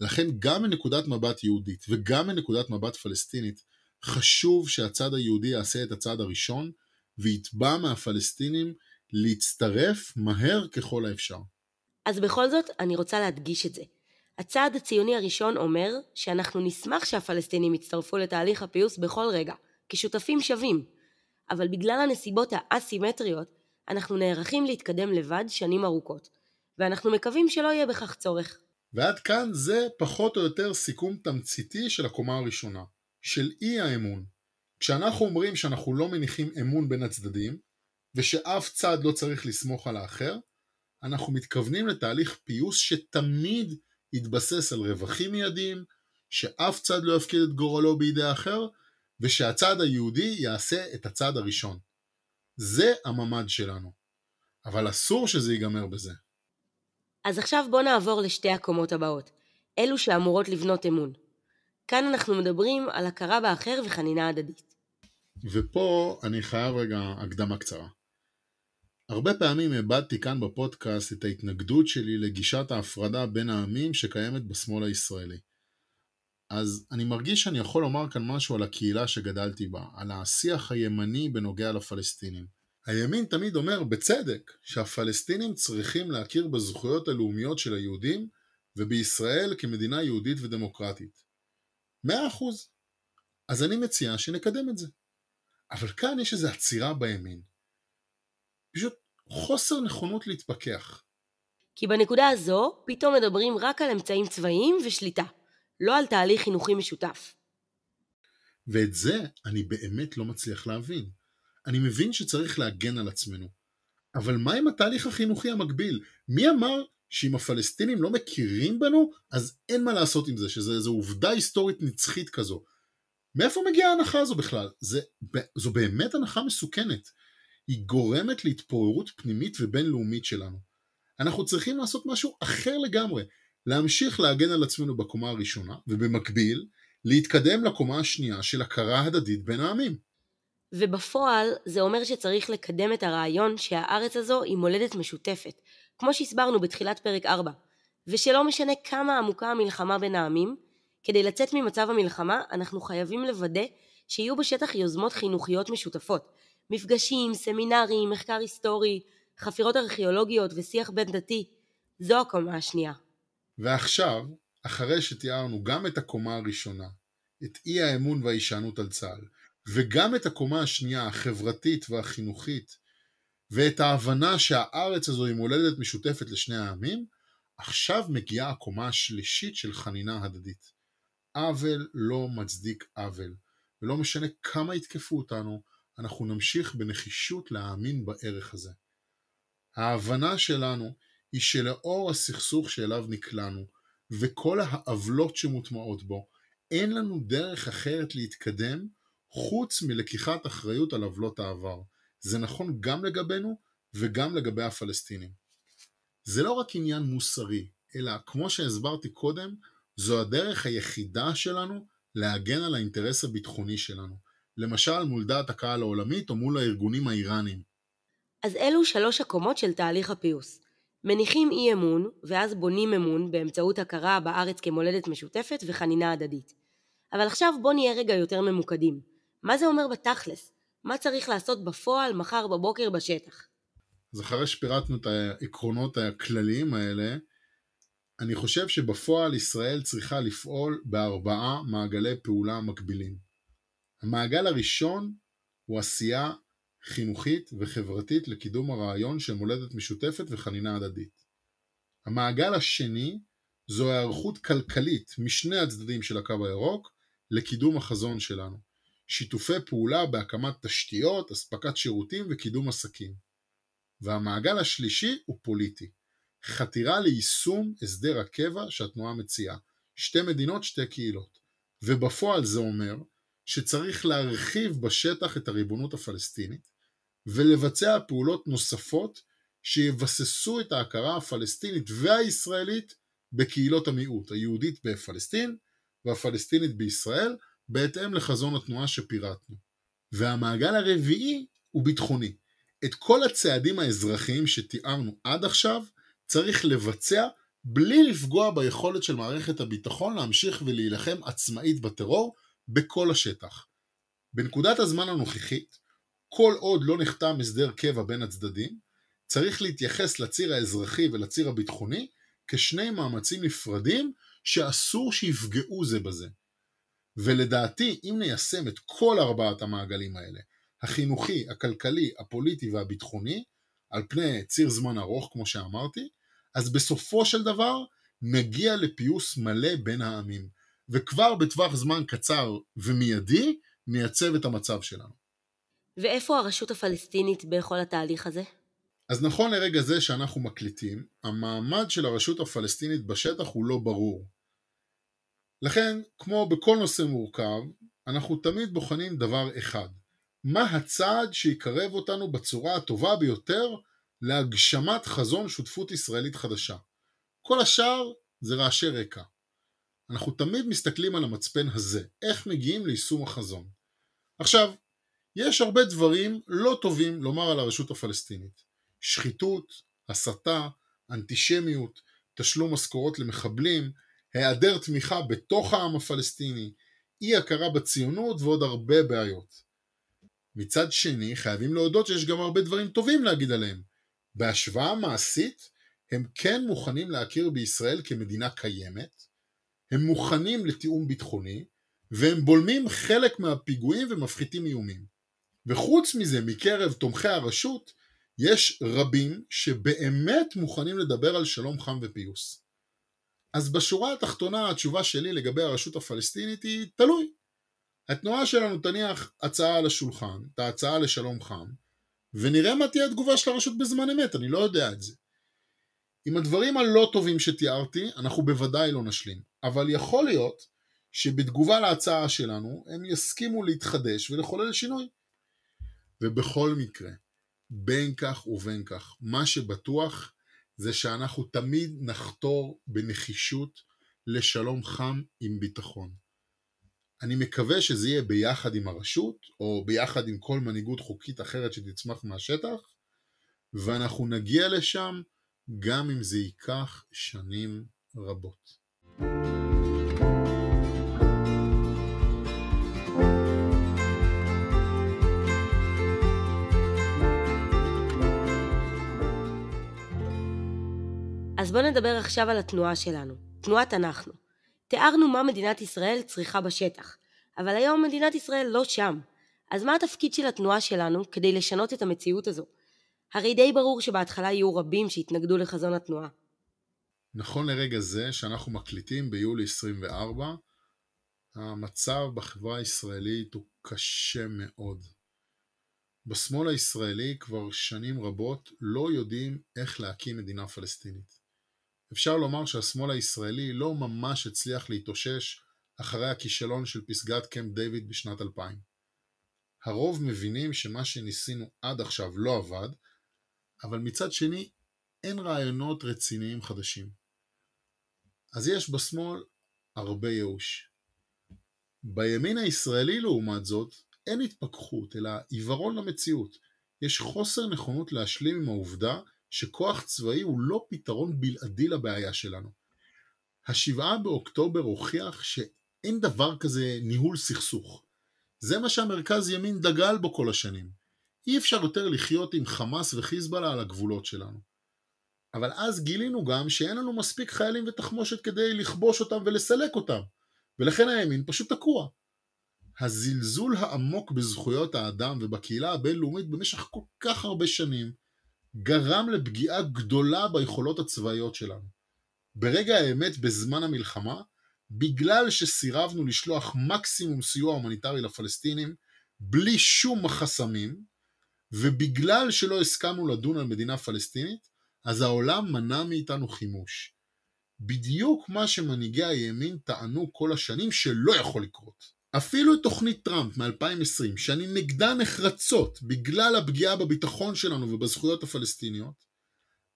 לכן גם מנקודת מבט יהודית וגם מנקודת מבט פלסטינית, חשוב שהצד היהודי יעשה את הצעד הראשון, ויתבע מהפלסטינים להצטרף מהר ככל האפשר. אז בכל זאת אני רוצה להדגיש את זה. הצעד הציוני הראשון אומר שאנחנו נשמח שהפלסטינים יצטרפו לתהליך הפיוס בכל רגע, כשותפים שווים. אבל בגלל הנסיבות האסימטריות, אנחנו נערכים להתקדם לבד שנים ארוכות, ואנחנו מקווים שלא יהיה בכך צורך. ועד כאן זה פחות או יותר סיכום תמציתי של הקומה הראשונה, של אי האמון. כשאנחנו אומרים שאנחנו לא מניחים אמון בין הצדדים, ושאף צד לא צריך לסמוך על האחר, אנחנו מתכוונים לתהליך פיוס שתמיד יתבסס על רווחים מיידיים, שאף צד לא יפקיד את גורלו בידי האחר, ושהצד היהודי יעשה את הצד הראשון. זה הממד שלנו. אבל אסור שזה ייגמר בזה. אז עכשיו בוא נעבור לשתי הקומות הבאות, אלו שאמורות לבנות אמון. כאן אנחנו מדברים על הכרה באחר וחנינה הדדית. ופה אני חייב רגע הקדמה קצרה. הרבה פעמים הבעתי כאן בפודקאסט את ההתנגדות שלי לגישת ההפרדה בין העמים שקיימת בשמאל הישראלי. אז אני מרגיש שאני יכול לומר כאן משהו על הקהילה שגדלתי בה, על השיח הימני בנוגע לפלסטינים. הימין תמיד אומר בצדק שהפלסטינים צריכים להכיר בזכויות הלאומיות של היהודים ובישראל כמדינה יהודית ודמוקרטית. 100%. אז אני מציע שנקדם את זה. אבל כאן יש איזו עצירה בימין. פשוט חוסר נכונות להתפכח. כי בנקודה הזו פתאום מדברים רק על אמצעים צבאיים ושליטה, לא על תהליך חינוכי משותף. ואת זה אני באמת לא מצליח להבין. אני מבין שצריך להגן על עצמנו. אבל מה עם התהליך החינוכי המקביל? מי אמר שאם הפלסטינים לא מכירים בנו, אז אין מה לעשות עם זה, שזו עובדה היסטורית נצחית כזו. מאיפה מגיעה ההנחה הזו בכלל? זו באמת הנחה מסוכנת. היא גורמת להתפוררות פנימית ובינלאומית שלנו. אנחנו צריכים לעשות משהו אחר לגמרי, להמשיך להגן על עצמנו בקומה הראשונה, ובמקביל, להתקדם לקומה השנייה של הכרה הדדית בין העמים. ובפועל זה אומר שצריך לקדם את הרעיון שהארץ הזו היא מולדת משותפת, כמו שהסברנו בתחילת פרק 4, ושלא משנה כמה עמוקה המלחמה בין העמים, כדי לצאת ממצב המלחמה אנחנו חייבים לוודא שיהיו בשטח יוזמות חינוכיות משותפות, מפגשים, סמינרים, מחקר היסטורי, חפירות ארכיאולוגיות ושיח בין דתי. זו הקומה השנייה. ועכשיו, אחרי שתיארנו גם את הקומה הראשונה, את אי האמון וההישענות על צה"ל, וגם את הקומה השנייה, החברתית והחינוכית, ואת ההבנה שהארץ הזו היא מולדת משותפת לשני העמים, עכשיו מגיעה הקומה השלישית של חנינה הדדית. עוול לא מצדיק עוול, ולא משנה כמה יתקפו אותנו, אנחנו נמשיך בנחישות להאמין בערך הזה. ההבנה שלנו היא שלאור הסכסוך שאליו נקלענו, וכל העוולות שמוטמעות בו, אין לנו דרך אחרת להתקדם, חוץ מלקיחת אחריות על עוולות העבר. זה נכון גם לגבינו וגם לגבי הפלסטינים. זה לא רק עניין מוסרי, אלא כמו שהסברתי קודם, זו הדרך היחידה שלנו להגן על האינטרס הביטחוני שלנו. למשל מול דעת הקהל העולמית או מול הארגונים האיראנים. אז אלו 3 הקומות של תהליך הפיוס. מניחים אי אמון ואז בונים אמון באמצעות הכרה בארץ כמולדת משותפת וחנינה הדדית. אבל עכשיו בוא נהיה רגע יותר ממוקדים. מה זה אומר בתכלס? מה צריך לעשות בפועל מחר בבוקר בשטח? אז אחרי שפירטנו את העקרונות הכלליים האלה, אני חושב שבפועל ישראל צריכה לפעול ב4 מעגלי פעולה מקבילים. המעגל הראשון הוא עשייה חינוכית וחברתית לקידום הרעיון של מולדת משותפת וחנינה הדדית. המעגל השני זו הערכות כלכלית משני הצדדים של הקו הירוק לקידום החזון שלנו. שיתופי פעולה בהקמת תשתיות, אספקת שירותים וקידום עסקים. והמעגל השלישי הוא פוליטי. חתירה ליישום הסדר הקבע שהתנועה מציעה. 2 מדינות, 2 קהילות. ובפועל זה אומר שצריך להרחיב בשטח את הריבונות הפלסטינית, ולבצע פעולות נוספות שיבססו את ההכרה הפלסטינית והישראלית בקהילות המיעוט, היהודית בפלסטין והפלסטינית בישראל, בהתאם לחזון התנועה שפירטנו. והמעגל הרביעי הוא ביטחוני. את כל הצעדים האזרחיים שתיארנו עד עכשיו צריך לבצע בלי לפגוע ביכולת של מערכת הביטחון להמשיך ולהילחם עצמאית בטרור בכל השטח. בנקודת הזמן הנוכחית, כל עוד לא נחתם הסדר קבע בין הצדדים, צריך להתייחס לציר האזרחי ולציר הביטחוני כשני מאמצים נפרדים שאסור שיפגעו זה בזה. ולדעתי, אם ניישם את כל 4 המעגלים האלה, החינוכי, הכלכלי, הפוליטי והביטחוני, על פני ציר זמן ארוך כמו שאמרתי, אז בסופו של דבר נגיע לפיוס מלא בין העמים, וכבר בטווח זמן קצר ומיידי נייצב את המצב שלנו. ואיפה הרשות הפלסטינית בכל התהליך הזה? אז נכון לרגע זה שאנחנו מקליטים, המעמד של הרשות הפלסטינית בשטח הוא לא ברור. לכן, כמו בכל נושא מורכב, אנחנו תמיד בוחנים דבר אחד. מה הצעד שיקרב אותנו בצורה הטובה ביותר להגשמת חזון שותפות ישראלית חדשה? כל השאר זה רעשי רקע. אנחנו תמיד מסתכלים על המצפן הזה, איך מגיעים ליישום החזון. עכשיו, יש הרבה דברים לא טובים לומר על הרשות הפלסטינית. שחיתות, הסתה, אנטישמיות, תשלום משכורות למחבלים, היעדר תמיכה בתוך העם הפלסטיני, אי הכרה בציונות ועוד הרבה בעיות. מצד שני, חייבים להודות שיש גם הרבה דברים טובים להגיד עליהם. בהשוואה מעשית, הם כן מוכנים להכיר בישראל כמדינה קיימת, הם מוכנים לתיאום ביטחוני, והם בולמים חלק מהפיגועים ומפחיתים איומים. וחוץ מזה, מקרב תומכי הרשות, יש רבים שבאמת מוכנים לדבר על שלום חם ופיוס. אז בשורה התחתונה, התשובה שלי לגבי הרשות הפלסטינית היא תלוי. התנועה שלנו תניח הצעה על השולחן, את ההצעה לשלום חם, ונראה מה תהיה התגובה של הרשות בזמן אמת, אני לא יודע את זה. עם הדברים הלא טובים שתיארתי, אנחנו בוודאי לא נשלים, אבל יכול להיות שבתגובה להצעה שלנו, הם יסכימו להתחדש ולחולל שינוי. ובכל מקרה, בין כך ובין כך, מה שבטוח זה שאנחנו תמיד נחתור בנחישות לשלום חם עם ביטחון. אני מקווה שזה יהיה ביחד עם הרשות, או ביחד עם כל מנהיגות חוקית אחרת שתצמח מהשטח, ואנחנו נגיע לשם גם אם זה ייקח שנים רבות. אז בואו נדבר עכשיו על התנועה שלנו, תנועת אנחנו. תיארנו מה מדינת ישראל צריכה בשטח, אבל היום מדינת ישראל לא שם. אז מה התפקיד של התנועה שלנו כדי לשנות את המציאות הזו? הרי די ברור שבהתחלה יהיו רבים שהתנגדו לחזון התנועה. נכון לרגע זה שאנחנו מקליטים ביולי 24, המצב בחברה הישראלית הוא קשה מאוד. בשמאל הישראלי כבר שנים רבות לא יודעים איך להקים מדינה פלסטינית. אפשר לומר שהשמאל הישראלי לא ממש הצליח להתאושש אחרי הכישלון של פסגת קמפ דיוויד בשנת 2000. הרוב מבינים שמה שניסינו עד עכשיו לא עבד, אבל מצד שני אין רעיונות רציניים חדשים. אז יש בשמאל הרבה ייאוש. בימין הישראלי לעומת זאת אין התפכחות אלא עיוורון למציאות. יש חוסר נכונות להשלים עם העובדה שכוח צבאי הוא לא פתרון בלעדי לבעיה שלנו. השבעה באוקטובר הוכיח שאין דבר כזה ניהול סכסוך. זה מה שהמרכז ימין דגל בו כל השנים. אי אפשר יותר לחיות עם חמאס וחיזבאללה על הגבולות שלנו. אבל אז גילינו גם שאין לנו מספיק חיילים ותחמושת כדי לכבוש אותם ולסלק אותם, ולכן הימין פשוט תקוע. הזלזול העמוק בזכויות האדם ובקהילה הבינלאומית במשך כל כך הרבה שנים, גרם לפגיעה גדולה ביכולות הצבאיות שלנו. ברגע האמת בזמן המלחמה, בגלל שסירבנו לשלוח מקסימום סיוע הומניטרי לפלסטינים, בלי שום חסמים, ובגלל שלא הסכמנו לדון על מדינה פלסטינית, אז העולם מנע מאיתנו חימוש. בדיוק מה שמנהיגי הימין טענו כל השנים שלא יכול לקרות. אפילו את תוכנית טראמפ מ-2020, שאני נגדה נחרצות בגלל הפגיעה בביטחון שלנו ובזכויות הפלסטיניות,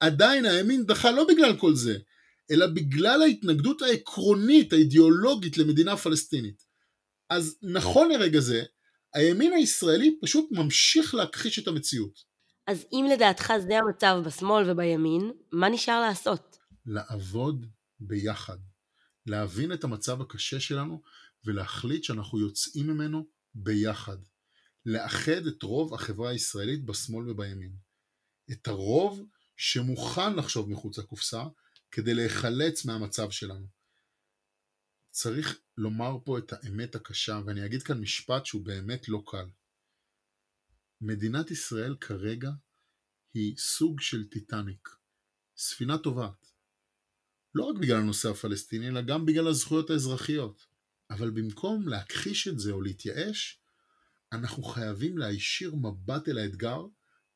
עדיין הימין דחה לא בגלל כל זה, אלא בגלל ההתנגדות העקרונית, האידיאולוגית למדינה פלסטינית. אז נכון לרגע זה, הימין הישראלי פשוט ממשיך להכחיש את המציאות. אז אם לדעתך זה המצב בשמאל ובימין, מה נשאר לעשות? לעבוד ביחד, להבין את המצב הקשה שלנו ולהחליט שאנחנו יוצאים ממנו ביחד. לאחד את רוב החברה הישראלית בשמאל ובימין. את הרוב שמוכן לחשוב מחוץ לקופסה כדי להיחלץ מהמצב שלנו. צריך לומר פה את האמת הקשה, ואני אגיד כאן משפט שהוא באמת לא קל. מדינת ישראל כרגע היא סוג של טיטניק, ספינה טובעת. לא רק בגלל הנושא הפלסטיני, אלא גם בגלל הזכויות האזרחיות. אבל במקום להכחיש את זה או להתייאש, אנחנו חייבים להישיר מבט אל האתגר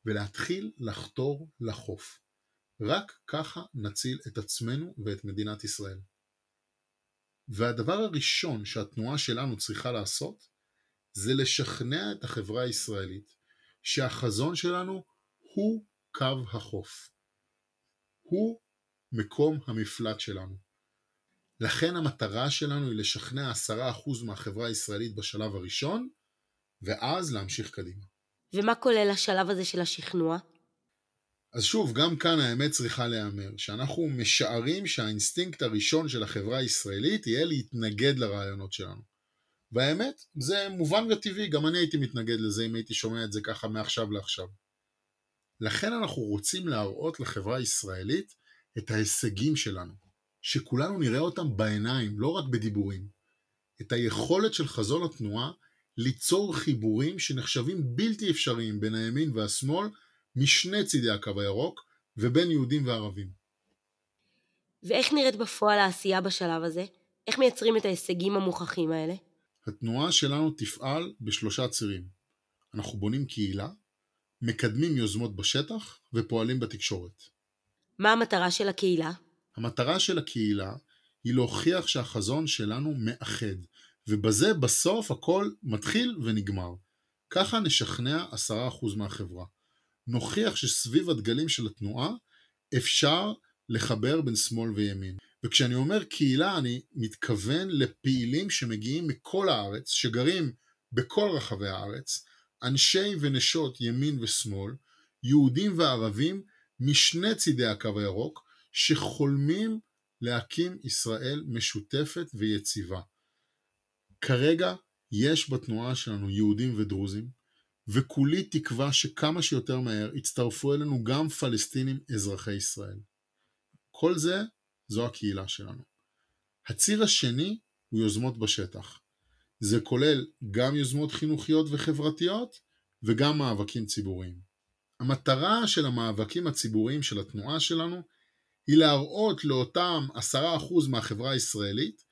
ולהתחיל לחתור לחוף. רק ככה נציל את עצמנו ואת מדינת ישראל. והדבר הראשון שהתנועה שלנו צריכה לעשות, זה לשכנע את החברה הישראלית שהחזון שלנו הוא קו החוף. הוא מקום המפלט שלנו. לכן המטרה שלנו היא לשכנע 10% מהחברה הישראלית בשלב הראשון, ואז להמשיך קדימה. ומה כולל השלב הזה של השכנוע? אז שוב, גם כאן האמת צריכה להיאמר, שאנחנו משערים שהאינסטינקט הראשון של החברה הישראלית יהיה להתנגד לרעיונות שלנו. והאמת, זה מובן וטבעי, גם אני הייתי מתנגד לזה אם הייתי שומע את זה ככה מעכשיו לעכשיו. לכן אנחנו רוצים להראות לחברה הישראלית את ההישגים שלנו, שכולנו נראה אותם בעיניים, לא רק בדיבורים. את היכולת של חזון התנועה ליצור חיבורים שנחשבים בלתי אפשריים בין הימין והשמאל, משני צידי הקו הירוק ובין יהודים וערבים. ואיך נראית בפועל העשייה בשלב הזה? איך מייצרים את ההישגים המוכחים האלה? התנועה שלנו תפעל בשלושה צירים. אנחנו בונים קהילה, מקדמים יוזמות בשטח ופועלים בתקשורת. מה המטרה של הקהילה? המטרה של הקהילה היא להוכיח שהחזון שלנו מאחד, ובזה בסוף הכל מתחיל ונגמר. ככה נשכנע 10% מהחברה. נוכיח שסביב הדגלים של התנועה אפשר לחבר בין שמאל וימין. וכשאני אומר קהילה אני מתכוון לפעילים שמגיעים מכל הארץ, שגרים בכל רחבי הארץ, אנשי ונשות ימין ושמאל, יהודים וערבים משני צידי הקו הירוק, שחולמים להקים ישראל משותפת ויציבה. כרגע יש בתנועה שלנו יהודים ודרוזים, וכולי תקווה שכמה שיותר מהר יצטרפו אלינו גם פלסטינים אזרחי ישראל. כל זה, זו הקהילה שלנו. הציר השני הוא יוזמות בשטח. זה כולל גם יוזמות חינוכיות וחברתיות וגם מאבקים ציבוריים. המטרה של המאבקים הציבוריים של התנועה שלנו היא להראות לאותם 10% מהחברה הישראלית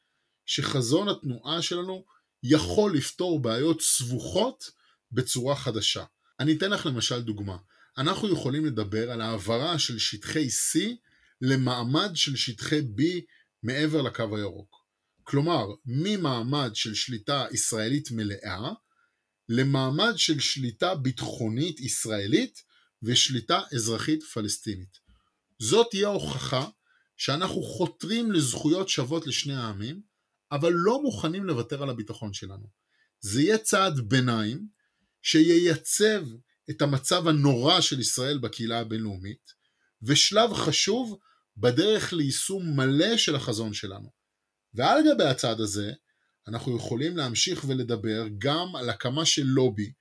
שחזון התנועה שלנו יכול לפתור בעיות סבוכות בצורה חדשה. אני אתן לך למשל דוגמה. אנחנו יכולים לדבר על העברה של שטחי C למעמד של שטחי B מעבר לקו הירוק. כלומר, ממעמד של שליטה ישראלית מלאה למעמד של שליטה ביטחונית ישראלית ושליטה אזרחית פלסטינית. זאת תהיה ההוכחה שאנחנו חותרים לזכויות שוות לשני העמים, אבל לא מוכנים לוותר על הביטחון שלנו. זה יהיה צעד ביניים שייצב את המצב הנורא של ישראל בקהילה הבינלאומית, ושלב חשוב בדרך ליישום מלא של החזון שלנו. ועל גבי הצעד הזה, אנחנו יכולים להמשיך ולדבר גם על הקמה של לובי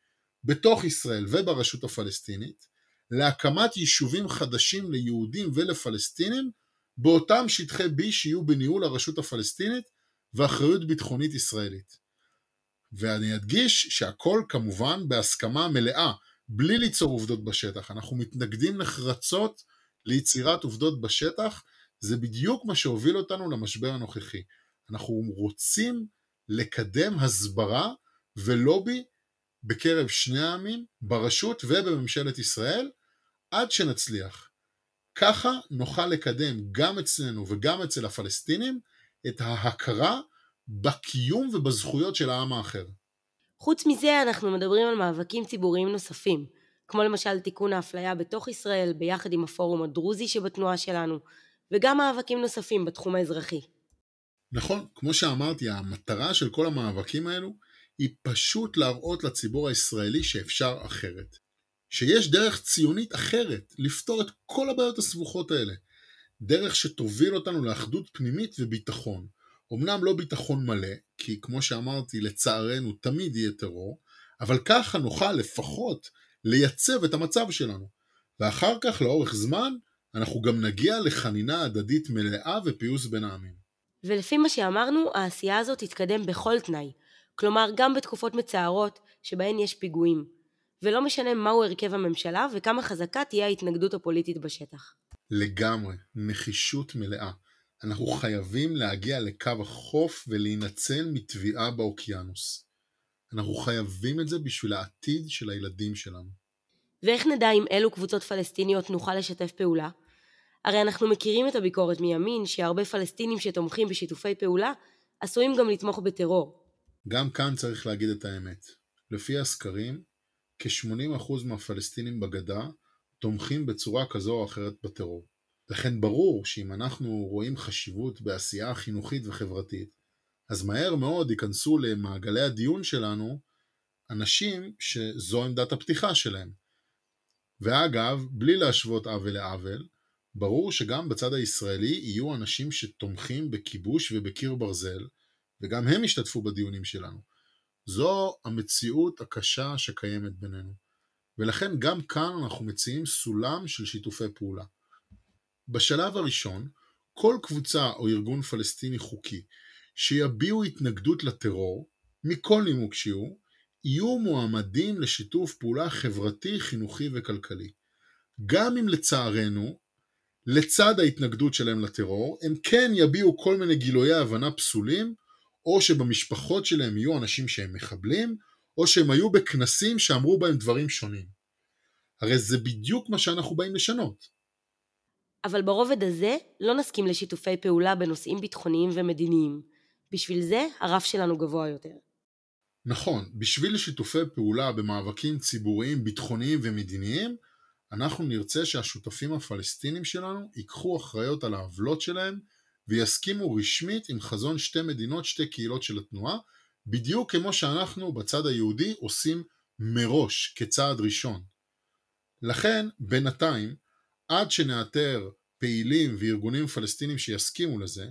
בתוך ישראל וברשות הפלסטינית, להקמת יישובים חדשים ליהודים ולפלסטינים, באותם שטחי B שיהיו בניהול הרשות הפלסטינית ואחריות ביטחונית ישראלית. ואני אדגיש שהכל כמובן בהסכמה מלאה, בלי ליצור עובדות בשטח. אנחנו מתנגדים נחרצות ליצירת עובדות בשטח, זה בדיוק מה שהוביל אותנו למשבר הנוכחי. אנחנו רוצים לקדם הסברה ולובי בקרב שני העמים, ברשות ובממשלת ישראל, עד שנצליח. ככה נוכל לקדם גם אצלנו וגם אצל הפלסטינים את ההכרה בקיום ובזכויות של העם האחר. חוץ מזה אנחנו מדברים על מאבקים ציבוריים נוספים, כמו למשל תיקון האפליה בתוך ישראל ביחד עם הפורום הדרוזי שבתנועה שלנו, וגם מאבקים נוספים בתחום האזרחי. נכון, כמו שאמרתי, המטרה של כל המאבקים האלו היא פשוט להראות לציבור הישראלי שאפשר אחרת. שיש דרך ציונית אחרת לפתור את כל הבעיות הסבוכות האלה. דרך שתוביל אותנו לאחדות פנימית וביטחון. אמנם לא ביטחון מלא, כי כמו שאמרתי, לצערנו תמיד יהיה טרור, אבל ככה נוכל לפחות לייצב את המצב שלנו. ואחר כך לאורך זמן אנחנו גם נגיע לחנינה הדדית מלאה ופיוס בין העמים. ולפי מה שאמרנו, העשייה הזאת תתקדם בכל תנאי, כלומר גם בתקופות מצערות שבהן יש פיגועים, ולא משנה מהו הרכב הממשלה וכמה חזקה תהיה ההתנגדות הפוליטית בשטח. לגמרי, נחישות מלאה. אנחנו חייבים להגיע לקו החוף ולהינצל מטביעה באוקיינוס. אנחנו חייבים את זה בשביל העתיד של הילדים שלנו. ואיך נדע אם אילו קבוצות פלסטיניות נוכל לשתף פעולה? הרי אנחנו מכירים את הביקורת מימין שהרבה פלסטינים שתומכים בשיתופי פעולה עשויים גם לתמוך בטרור. גם כאן צריך להגיד את האמת. לפי הסקרים, כ-80% מהפלסטינים בגדה תומכים בצורה כזו או אחרת בטרור. לכן ברור שאם אנחנו רואים חשיבות בעשייה חינוכית וחברתית, אז מהר מאוד ייכנסו למעגלי הדיון שלנו אנשים שזו עמדת הפתיחה שלהם. ואגב, בלי להשוות עוול לעוול, ברור שגם בצד הישראלי יהיו אנשים שתומכים בכיבוש ובקיר ברזל, וגם הם ישתתפו בדיונים שלנו. זו המציאות הקשה שקיימת בינינו. ולכן גם כאן אנחנו מציעים סולם של שיתופי פעולה. בשלב הראשון, כל קבוצה או ארגון פלסטיני חוקי שיביעו התנגדות לטרור, מכל נימוק שהוא, יהיו מועמדים לשיתוף פעולה חברתי, חינוכי וכלכלי. גם אם לצערנו, לצד ההתנגדות שלהם לטרור, הם כן יביעו כל מיני גילויי הבנה פסולים, או שבמשפחות שלהם יהיו אנשים שהם מחבלים, או שהם היו בכנסים שאמרו בהם דברים שונים. הרי זה בדיוק מה שאנחנו באים לשנות. אבל ברובד הזה לא נסכים לשיתופי פעולה בנושאים ביטחוניים ומדיניים. בשביל זה הרף שלנו גבוה יותר. נכון, בשביל שיתופי פעולה במאבקים ציבוריים, ביטחוניים ומדיניים, אנחנו נרצה שהשותפים הפלסטינים שלנו ייקחו אחריות על העוולות שלהם, ויסכימו רשמית עם חזון שתי מדינות, שתי קהילות של התנועה, בדיוק כמו שאנחנו בצד היהודי עושים מראש כצעד ראשון. לכן, בינתיים, עד שנאתר פעילים וארגונים פלסטינים שיסכימו לזה,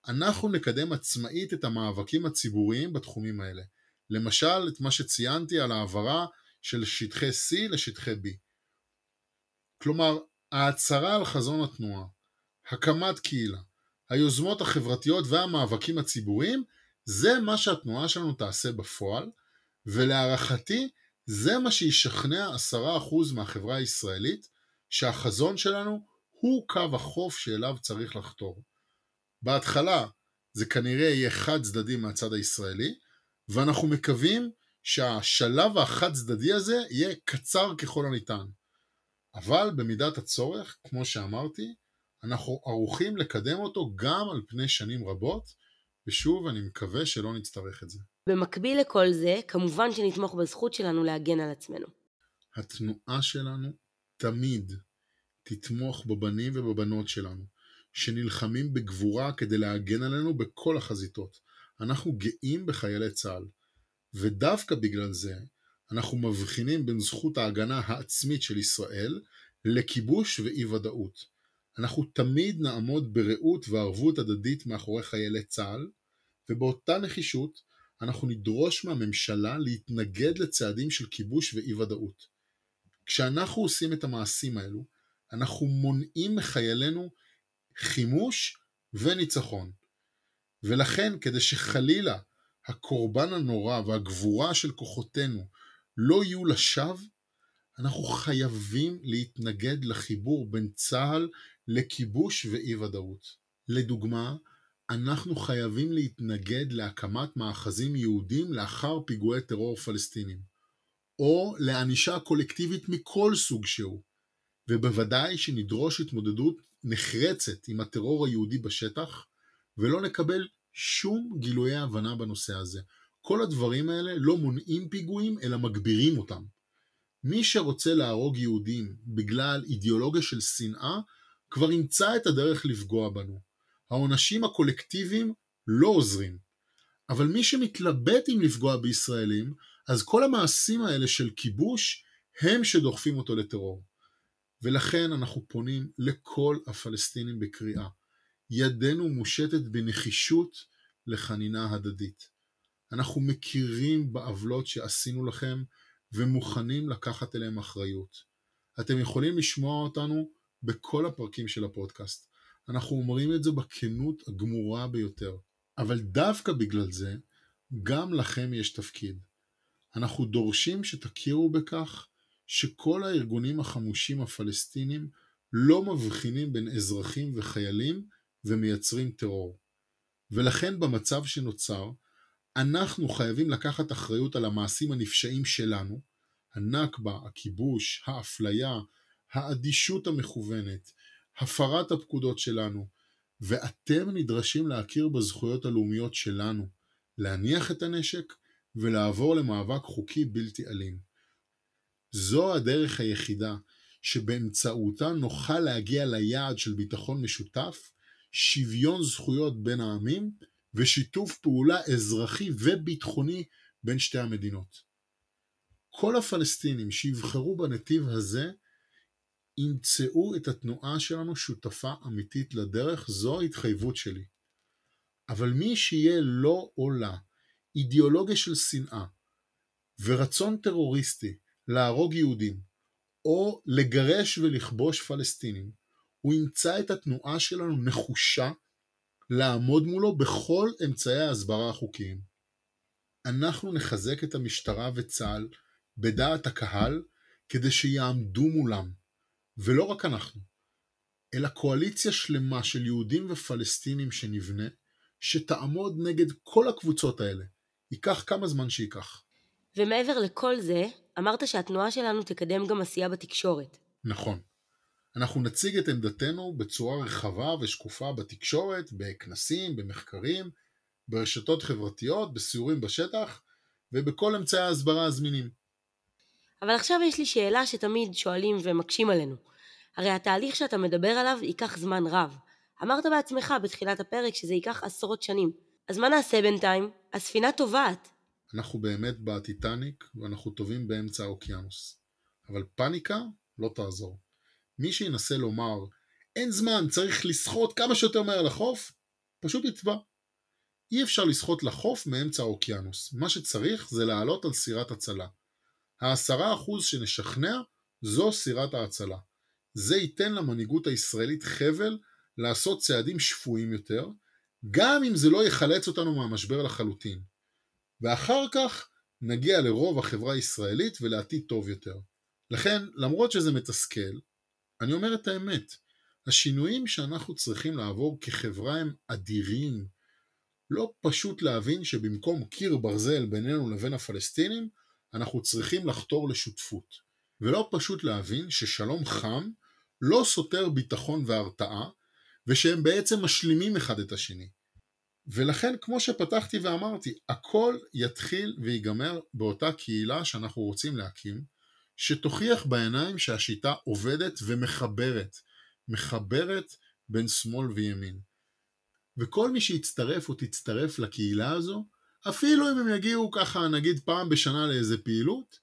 אנחנו נקדם עצמאית את המאבקים הציבוריים בתחומים האלה. למשל, את מה שציינתי על העברה של שטחי C לשטחי B. כלומר, ההצהרה על חזון התנועה, הקמת קהילה, היוזמות החברתיות והמאבקים הציבוריים, זה מה שהתנועה שלנו תעשה בפועל, ולהערכתי זה מה שישכנע 10% מהחברה הישראלית, שהחזון שלנו הוא קו החוף שאליו צריך לחתור. בהתחלה זה כנראה יהיה חד צדדי מהצד הישראלי, ואנחנו מקווים שהשלב החד צדדי הזה יהיה קצר ככל הניתן. אבל במידת הצורך, כמו שאמרתי, אנחנו ערוכים לקדם אותו גם על פני שנים רבות, ושוב אני מקווה שלא נצטרך את זה. במקביל לכל זה, כמובן שנתמוך בזכות שלנו להגן על עצמנו. התנועה שלנו תמיד תתמוך בבנים ובבנות שלנו, שנלחמים בגבורה כדי להגן עלינו בכל החזיתות. אנחנו גאים בחיילי צה"ל, ודווקא בגלל זה אנחנו מבחינים בין זכות ההגנה העצמית של ישראל לכיבוש ואי ודאות. אנחנו תמיד נעמוד ברעות וערבות הדדית מאחורי חיילי צה"ל, ובאותה נחישות אנחנו נדרוש מהממשלה להתנגד לצעדים של כיבוש ואי ודאות. כשאנחנו עושים את המעשים האלו, אנחנו מונעים מחיילינו חימוש וניצחון. ולכן כדי שחלילה הקורבן הנורא והגבורה של כוחותינו לא יהיו לשווא, אנחנו חייבים להתנגד לחיבור בין צה"ל לכיבוש ואי ודאות. לדוגמה, אנחנו חייבים להתנגד להקמת מאחזים יהודים לאחר פיגועי טרור פלסטינים, או לענישה קולקטיבית מכל סוג שהוא, ובוודאי שנדרוש התמודדות נחרצת עם הטרור היהודי בשטח, ולא נקבל שום גילויי הבנה בנושא הזה. כל הדברים האלה לא מונעים פיגועים, אלא מגבירים אותם. מי שרוצה להרוג יהודים בגלל אידיאולוגיה של שנאה, כבר ימצא את הדרך לפגוע בנו. העונשים הקולקטיביים לא עוזרים. אבל מי שמתלבט אם לפגוע בישראלים, אז כל המעשים האלה של כיבוש, הם שדוחפים אותו לטרור. ולכן אנחנו פונים לכל הפלסטינים בקריאה. ידנו מושטת בנחישות לחנינה הדדית. אנחנו מכירים בעוולות שעשינו לכם, ומוכנים לקחת אליהם אחריות. אתם יכולים לשמוע אותנו בכל הפרקים של הפודקאסט. אנחנו אומרים את זה בכנות הגמורה ביותר. אבל דווקא בגלל זה, גם לכם יש תפקיד. אנחנו דורשים שתכירו בכך שכל הארגונים החמושים הפלסטינים לא מבחינים בין אזרחים וחיילים ומייצרים טרור. ולכן במצב שנוצר, אנחנו חייבים לקחת אחריות על המעשים הנפשעים שלנו, הנכבה, הכיבוש, האפליה, האדישות המכוונת, הפרת הפקודות שלנו, ואתם נדרשים להכיר בזכויות הלאומיות שלנו, להניח את הנשק ולעבור למאבק חוקי בלתי אלים. זו הדרך היחידה שבאמצעותה נוכל להגיע ליעד של ביטחון משותף, שוויון זכויות בין העמים ושיתוף פעולה אזרחי וביטחוני בין שתי המדינות. כל הפלסטינים שיבחרו בנתיב הזה, ימצאו את התנועה שלנו שותפה אמיתית לדרך, זו התחייבות שלי. אבל מי שיהיה לא עולה, אידיאולוגיה של שנאה, ורצון טרוריסטי להרוג יהודים, או לגרש ולכבוש פלסטינים, הוא ימצא את התנועה שלנו נחושה לעמוד מולו בכל אמצעי ההסברה החוקיים. אנחנו נחזק את המשטרה וצה"ל בדעת הקהל כדי שיעמדו מולם, ולא רק אנחנו, אלא קואליציה שלמה של יהודים ופלסטינים שנבנה, שתעמוד נגד כל הקבוצות האלה. ייקח כמה זמן שייקח. ומעבר לכל זה, אמרת שהתנועה שלנו תקדם גם עשייה בתקשורת. נכון. אנחנו נציג את עמדתנו בצורה רחבה ושקופה בתקשורת, בכנסים, במחקרים, ברשתות חברתיות, בסיורים בשטח, ובכל אמצעי ההסברה הזמינים. אבל עכשיו יש לי שאלה שתמיד שואלים ומקשים עלינו. הרי התהליך שאתה מדבר עליו ייקח זמן רב. אמרת בעצמך בתחילת הפרק שזה ייקח עשרות שנים. אז מה נעשה בינתיים? הספינה טובעת. אנחנו באמת בטיטניק ואנחנו טובים באמצע האוקיינוס. אבל פאניקה לא תעזור. מי שינסה לומר, אין זמן, צריך לשחות כמה שיותר מהר לחוף, פשוט יטבע. אי אפשר לשחות לחוף מאמצע האוקיינוס. מה שצריך זה לעלות על סירת הצלה. 10% שנשכנע זו סירת ההצלה. זה ייתן למנהיגות הישראלית חבל לעשות צעדים שפויים יותר, גם אם זה לא יחלץ אותנו מהמשבר לחלוטין. ואחר כך נגיע לרוב החברה הישראלית ולעתיד טוב יותר. לכן, למרות שזה מתסכל, אני אומר את האמת, השינויים שאנחנו צריכים לעבור כחברה הם אדירים. לא פשוט להבין שבמקום קיר ברזל בינינו לבין הפלסטינים, אנחנו צריכים לחתור לשותפות. ולא פשוט להבין ששלום חם לא סותר ביטחון והרתעה, ושהם בעצם משלימים אחד את השני. ולכן, כמו שפתחתי ואמרתי, הכל יתחיל ויגמר באותה קהילה שאנחנו רוצים להקים, שתוכיח בעיניים שהשיטה עובדת ומחברת, מחברת בין שמאל וימין. וכל מי שיצטרף או תצטרף לקהילה הזו, אפילו אם הם יגיעו ככה נגיד פעם בשנה לאיזה פעילות,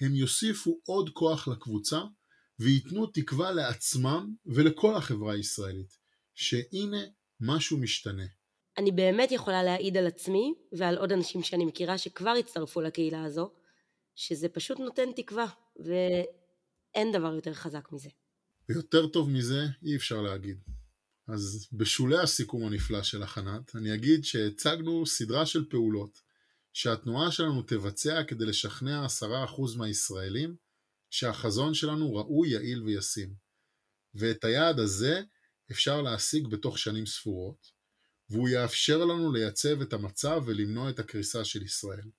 הם יוסיפו עוד כוח לקבוצה, ויתנו תקווה לעצמם ולכל החברה הישראלית, שהנה משהו משתנה. אני באמת יכולה להעיד על עצמי ועל עוד אנשים שאני מכירה שכבר הצטרפו לקהילה הזו, שזה פשוט נותן תקווה, ואין דבר יותר חזק מזה. ויותר טוב מזה אי אפשר להגיד. אז בשולי הסיכום הנפלא של הכנת, אני אגיד שהצגנו סדרה של פעולות, שהתנועה שלנו תבצע כדי לשכנע 10% מהישראלים, שהחזון שלנו ראוי, יעיל וישים. ואת היעד הזה אפשר להשיג בתוך שנים ספורות, והוא יאפשר לנו לייצב את המצב ולמנוע את הקריסה של ישראל.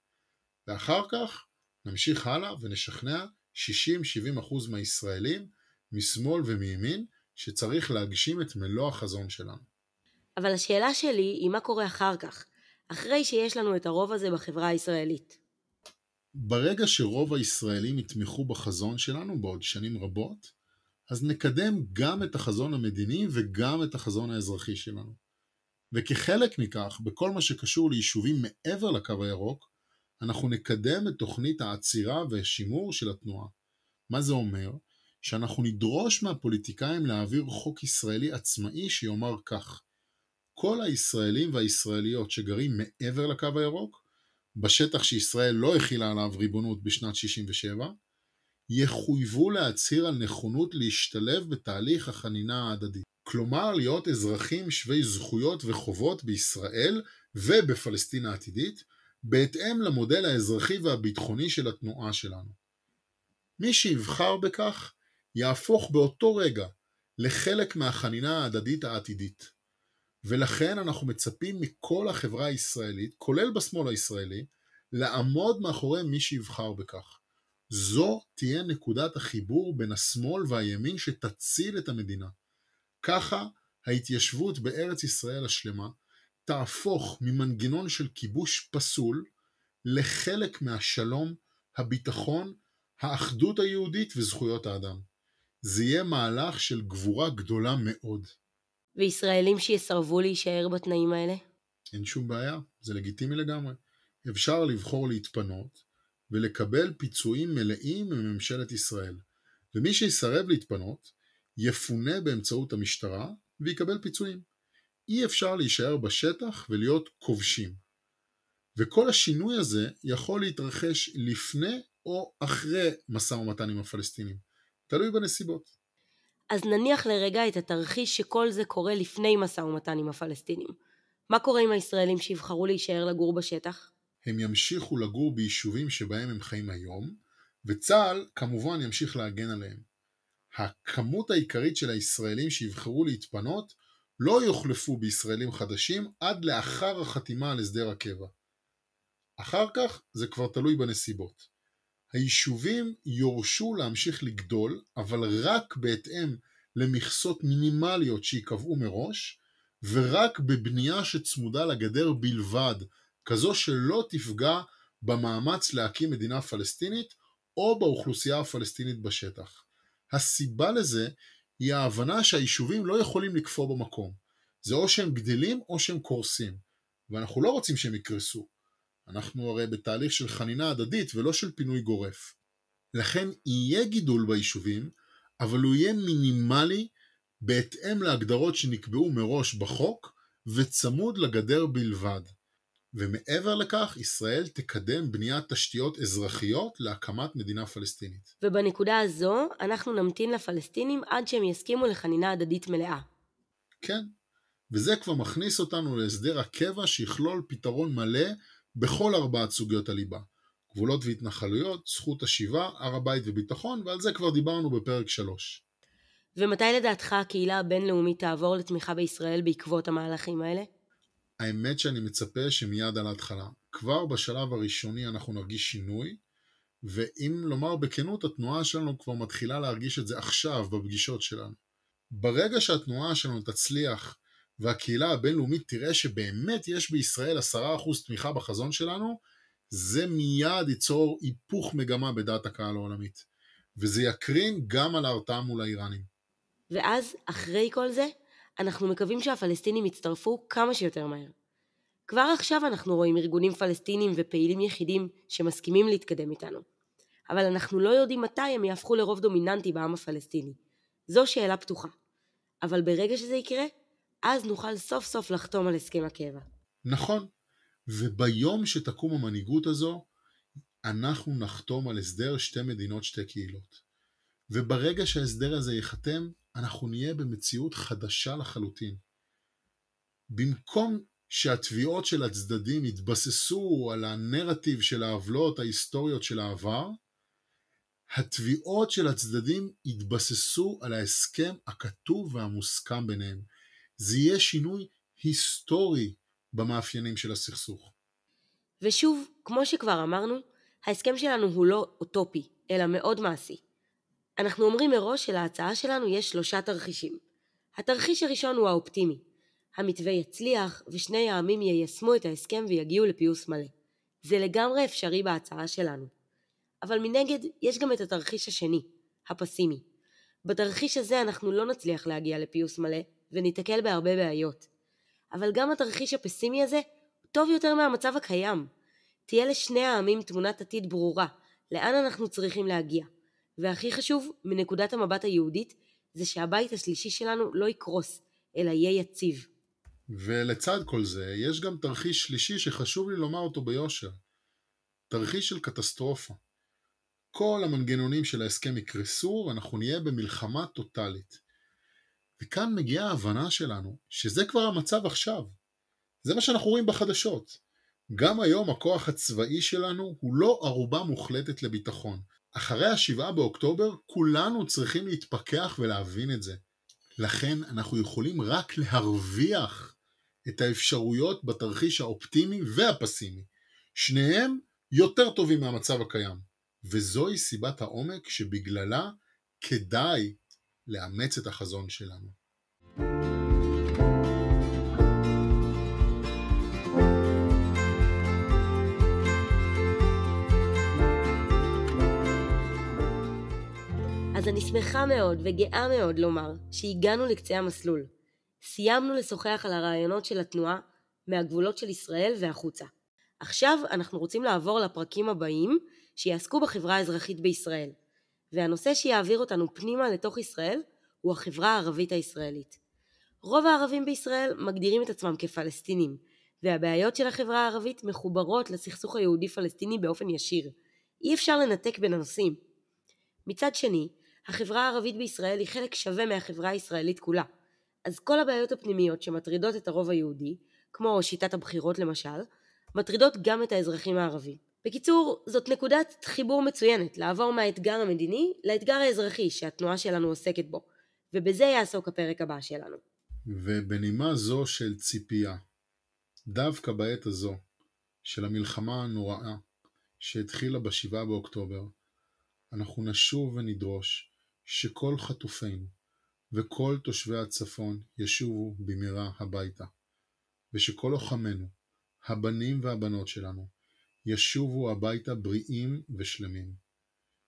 ואחר כך נמשיך הלאה ונשכנע 60-70% מהישראלים, משמאל ומימין, שצריך להגשים את מלוא החזון שלנו. אבל השאלה שלי היא מה קורה אחר כך, אחרי שיש לנו את הרוב הזה בחברה הישראלית. ברגע שרוב הישראלים יתמכו בחזון שלנו בעוד שנים רבות, אז נקדם גם את החזון המדיני וגם את החזון האזרחי שלנו. וכחלק מכך, בכל מה שקשור ליישובים מעבר לקו הירוק, אנחנו נקדם את תוכנית העצירה והשימור של התנועה. מה זה אומר? שאנחנו נדרוש מהפוליטיקאים להעביר חוק ישראלי עצמאי שיאמר כך: כל הישראלים והישראליות שגרים מעבר לקו הירוק, בשטח שישראל לא הכילה עליו ריבונות בשנת 67, יחויבו להצהיר על נכונות להשתלב בתהליך החנינה ההדדית. כלומר, להיות אזרחים שווי זכויות וחובות בישראל ובפלסטין העתידית, בהתאם למודל האזרחי והביטחוני של התנועה שלנו. מי שיבחר בכך, יהפוך באותו רגע לחלק מהחנינה ההדדית העתידית. ולכן אנחנו מצפים מכל החברה הישראלית, כולל בשמאל הישראלי, לעמוד מאחורי מי שיבחר בכך. זו תהיה נקודת החיבור בין השמאל והימין שתציל את המדינה. ככה ההתיישבות בארץ ישראל השלמה תהפוך ממנגנון של כיבוש פסול לחלק מהשלום, הביטחון, האחדות היהודית וזכויות האדם. זה יהיה מהלך של גבורה גדולה מאוד. וישראלים שיסרבו להישאר בתנאים האלה? אין שום בעיה, זה לגיטימי לגמרי. אפשר לבחור להתפנות, ולקבל פיצויים מלאים מממשלת ישראל. ומי שיסרב להתפנות יפונה באמצעות המשטרה ויקבל פיצויים. אי אפשר להישאר בשטח ולהיות כובשים. וכל השינוי הזה יכול להתרחש לפני או אחרי משא ומתן עם הפלסטינים. תלוי בנסיבות. אז נניח לרגע את התרחיש שכל זה קורה לפני משא ומתן עם הפלסטינים. מה קורה עם הישראלים שיבחרו להישאר לגור בשטח? הם ימשיכו לגור ביישובים שבהם הם חיים היום, וצה"ל כמובן ימשיך להגן עליהם. הכמות העיקרית של הישראלים שיבחרו להתפנות לא יוחלפו בישראלים חדשים עד לאחר החתימה על הסדר הקבע. אחר כך זה כבר תלוי בנסיבות. היישובים יורשו להמשיך לגדול, אבל רק בהתאם למכסות מינימליות שיקבעו מראש, ורק בבנייה שצמודה לגדר בלבד, כזו שלא תפגע במאמץ להקים מדינה פלסטינית או באוכלוסייה הפלסטינית בשטח. הסיבה לזה היא ההבנה שהיישובים לא יכולים לקפוא במקום. זה או שהם גדלים או שהם קורסים, ואנחנו לא רוצים שהם יקרסו. אנחנו הרי בתהליך של חנינה הדדית ולא של פינוי גורף. לכן יהיה גידול ביישובים, אבל הוא יהיה מינימלי בהתאם להגדרות שנקבעו מראש בחוק וצמוד לגדר בלבד. ומעבר לכך, ישראל תקדם בניית תשתיות אזרחיות להקמת מדינה פלסטינית. ובנקודה הזו אנחנו נמתין לפלסטינים עד שהם יסכימו לחנינה הדדית מלאה. כן, וזה כבר מכניס אותנו להסדר הקבע שיכלול פתרון מלא בכל 4 סוגיות הליבה. גבולות והתנחלויות, זכות השיבה, הר הבית וביטחון, ועל זה כבר דיברנו בפרק 3. ומתי לדעתך הקהילה הבינלאומית תעבור לתמיכה בישראל בעקבות המהלכים האלה? האמת שאני מצפה שמיד על ההתחלה. כבר בשלב הראשוני אנחנו נרגיש שינוי, ואם לומר בכנות, התנועה שלנו כבר מתחילה להרגיש את זה עכשיו בפגישות שלנו. ברגע שהתנועה שלנו תצליח, והקהילה הבינלאומית תראה שבאמת יש בישראל 10% תמיכה בחזון שלנו, זה מיד ייצור היפוך מגמה בדעת הקהל העולמית. וזה יקרין גם על ההרתעה מול האיראנים. ואז, אחרי כל זה, אנחנו מקווים שהפלסטינים יצטרפו כמה שיותר מהר. כבר עכשיו אנחנו רואים ארגונים פלסטינים ופעילים יחידים שמסכימים להתקדם איתנו. אבל אנחנו לא יודעים מתי הם יהפכו לרוב דומיננטי בעם הפלסטיני. זו שאלה פתוחה. אבל ברגע שזה יקרה, אז נוכל סוף סוף לחתום על הסכם הקבע. נכון, וביום שתקום המנהיגות הזו, אנחנו נחתום על הסדר 2 מדינות 2 קהילות. וברגע שההסדר הזה ייחתם, אנחנו נהיה במציאות חדשה לחלוטין. במקום שהתביעות של הצדדים יתבססו על הנרטיב של העוולות ההיסטוריות של העבר, התביעות של הצדדים יתבססו על ההסכם הכתוב והמוסכם ביניהם. זה יהיה שינוי היסטורי במאפיינים של הסכסוך. ושוב, כמו שכבר אמרנו, ההסכם שלנו הוא לא אוטופי, אלא מאוד מעשי. אנחנו אומרים מראש שלהצעה שלנו יש 3 תרחישים. התרחיש הראשון הוא האופטימי. המתווה יצליח ושני העמים יישמו את ההסכם ויגיעו לפיוס מלא. זה לגמרי אפשרי בהצעה שלנו. אבל מנגד יש גם את התרחיש השני, הפסימי. בתרחיש הזה אנחנו לא נצליח להגיע לפיוס מלא וניתקל בהרבה בעיות. אבל גם התרחיש הפסימי הזה טוב יותר מהמצב הקיים. תהיה לשני העמים תמונת עתיד ברורה, לאן אנחנו צריכים להגיע. והכי חשוב, מנקודת המבט היהודית, זה שהבית השלישי שלנו לא יקרוס, אלא יהיה יציב. ולצד כל זה, יש גם תרחיש שלישי שחשוב לי לומר אותו ביושר. תרחיש של קטסטרופה. כל המנגנונים של ההסכם יקרסו, ואנחנו נהיה במלחמה טוטלית. וכאן מגיעה ההבנה שלנו, שזה כבר המצב עכשיו. זה מה שאנחנו רואים בחדשות. גם היום הכוח הצבאי שלנו הוא לא ערובה מוחלטת לביטחון. אחרי 7 באוקטובר כולנו צריכים להתפכח ולהבין את זה. לכן אנחנו יכולים רק להרוויח את האפשרויות בתרחיש האופטימי והפסימי. שניהם יותר טובים מהמצב הקיים. וזוהי סיבת העומק שבגללה כדאי לאמץ את החזון שלנו. אז אני שמחה מאוד וגאה מאוד לומר שהגענו לקצה המסלול. סיימנו לשוחח על הרעיונות של התנועה מהגבולות של ישראל והחוצה. עכשיו אנחנו רוצים לעבור לפרקים הבאים שיעסקו בחברה האזרחית בישראל, והנושא שיעביר אותנו פנימה לתוך ישראל הוא החברה הערבית הישראלית. רוב הערבים בישראל מגדירים את עצמם כפלסטינים, והבעיות של החברה הערבית מחוברות לסכסוך היהודי-פלסטיני באופן ישיר. אי אפשר לנתק בין הנושאים. מצד שני, החברה הערבית בישראל היא חלק שווה מהחברה הישראלית כולה. אז כל הבעיות הפנימיות שמטרידות את הרוב היהודי, כמו שיטת הבחירות למשל, מטרידות גם את האזרחים הערבים. בקיצור, זאת נקודת חיבור מצוינת לעבור מהאתגר המדיני לאתגר האזרחי שהתנועה שלנו עוסקת בו, ובזה יעסוק הפרק הבא שלנו. ובנימה זו של ציפייה, דווקא בעת הזו של המלחמה הנוראה שהתחילה ב7 באוקטובר, אנחנו נשוב ונדרוש שכל חטופינו וכל תושבי הצפון ישובו במהרה הביתה, ושכל לוחמינו, הבנים והבנות שלנו, ישובו הביתה בריאים ושלמים,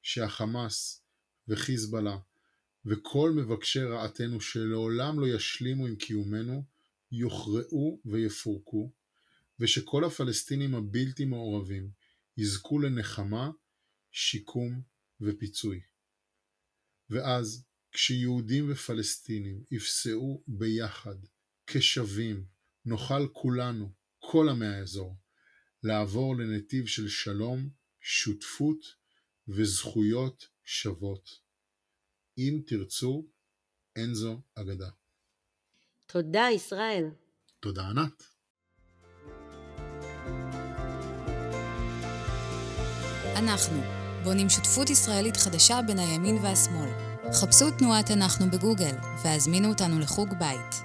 שהחמאס וחיזבאללה וכל מבקשי רעתנו שלעולם לא ישלימו עם קיומנו יוכרעו ויפורקו, ושכל הפלסטינים הבלתי מעורבים יזכו לנחמה, שיקום ופיצוי. ואז כשיהודים ופלסטינים יפסעו ביחד כשווים, נוכל כולנו, כל עמי האזור, לעבור לנתיב של שלום, שותפות וזכויות שוות. אם תרצו, אין זו אגדה. תודה ישראל. תודה ענת. אנחנו בונים שותפות ישראלית חדשה בין הימין והשמאל. חפשו תנועת אנחנו בגוגל והזמינו אותנו לחוג בית.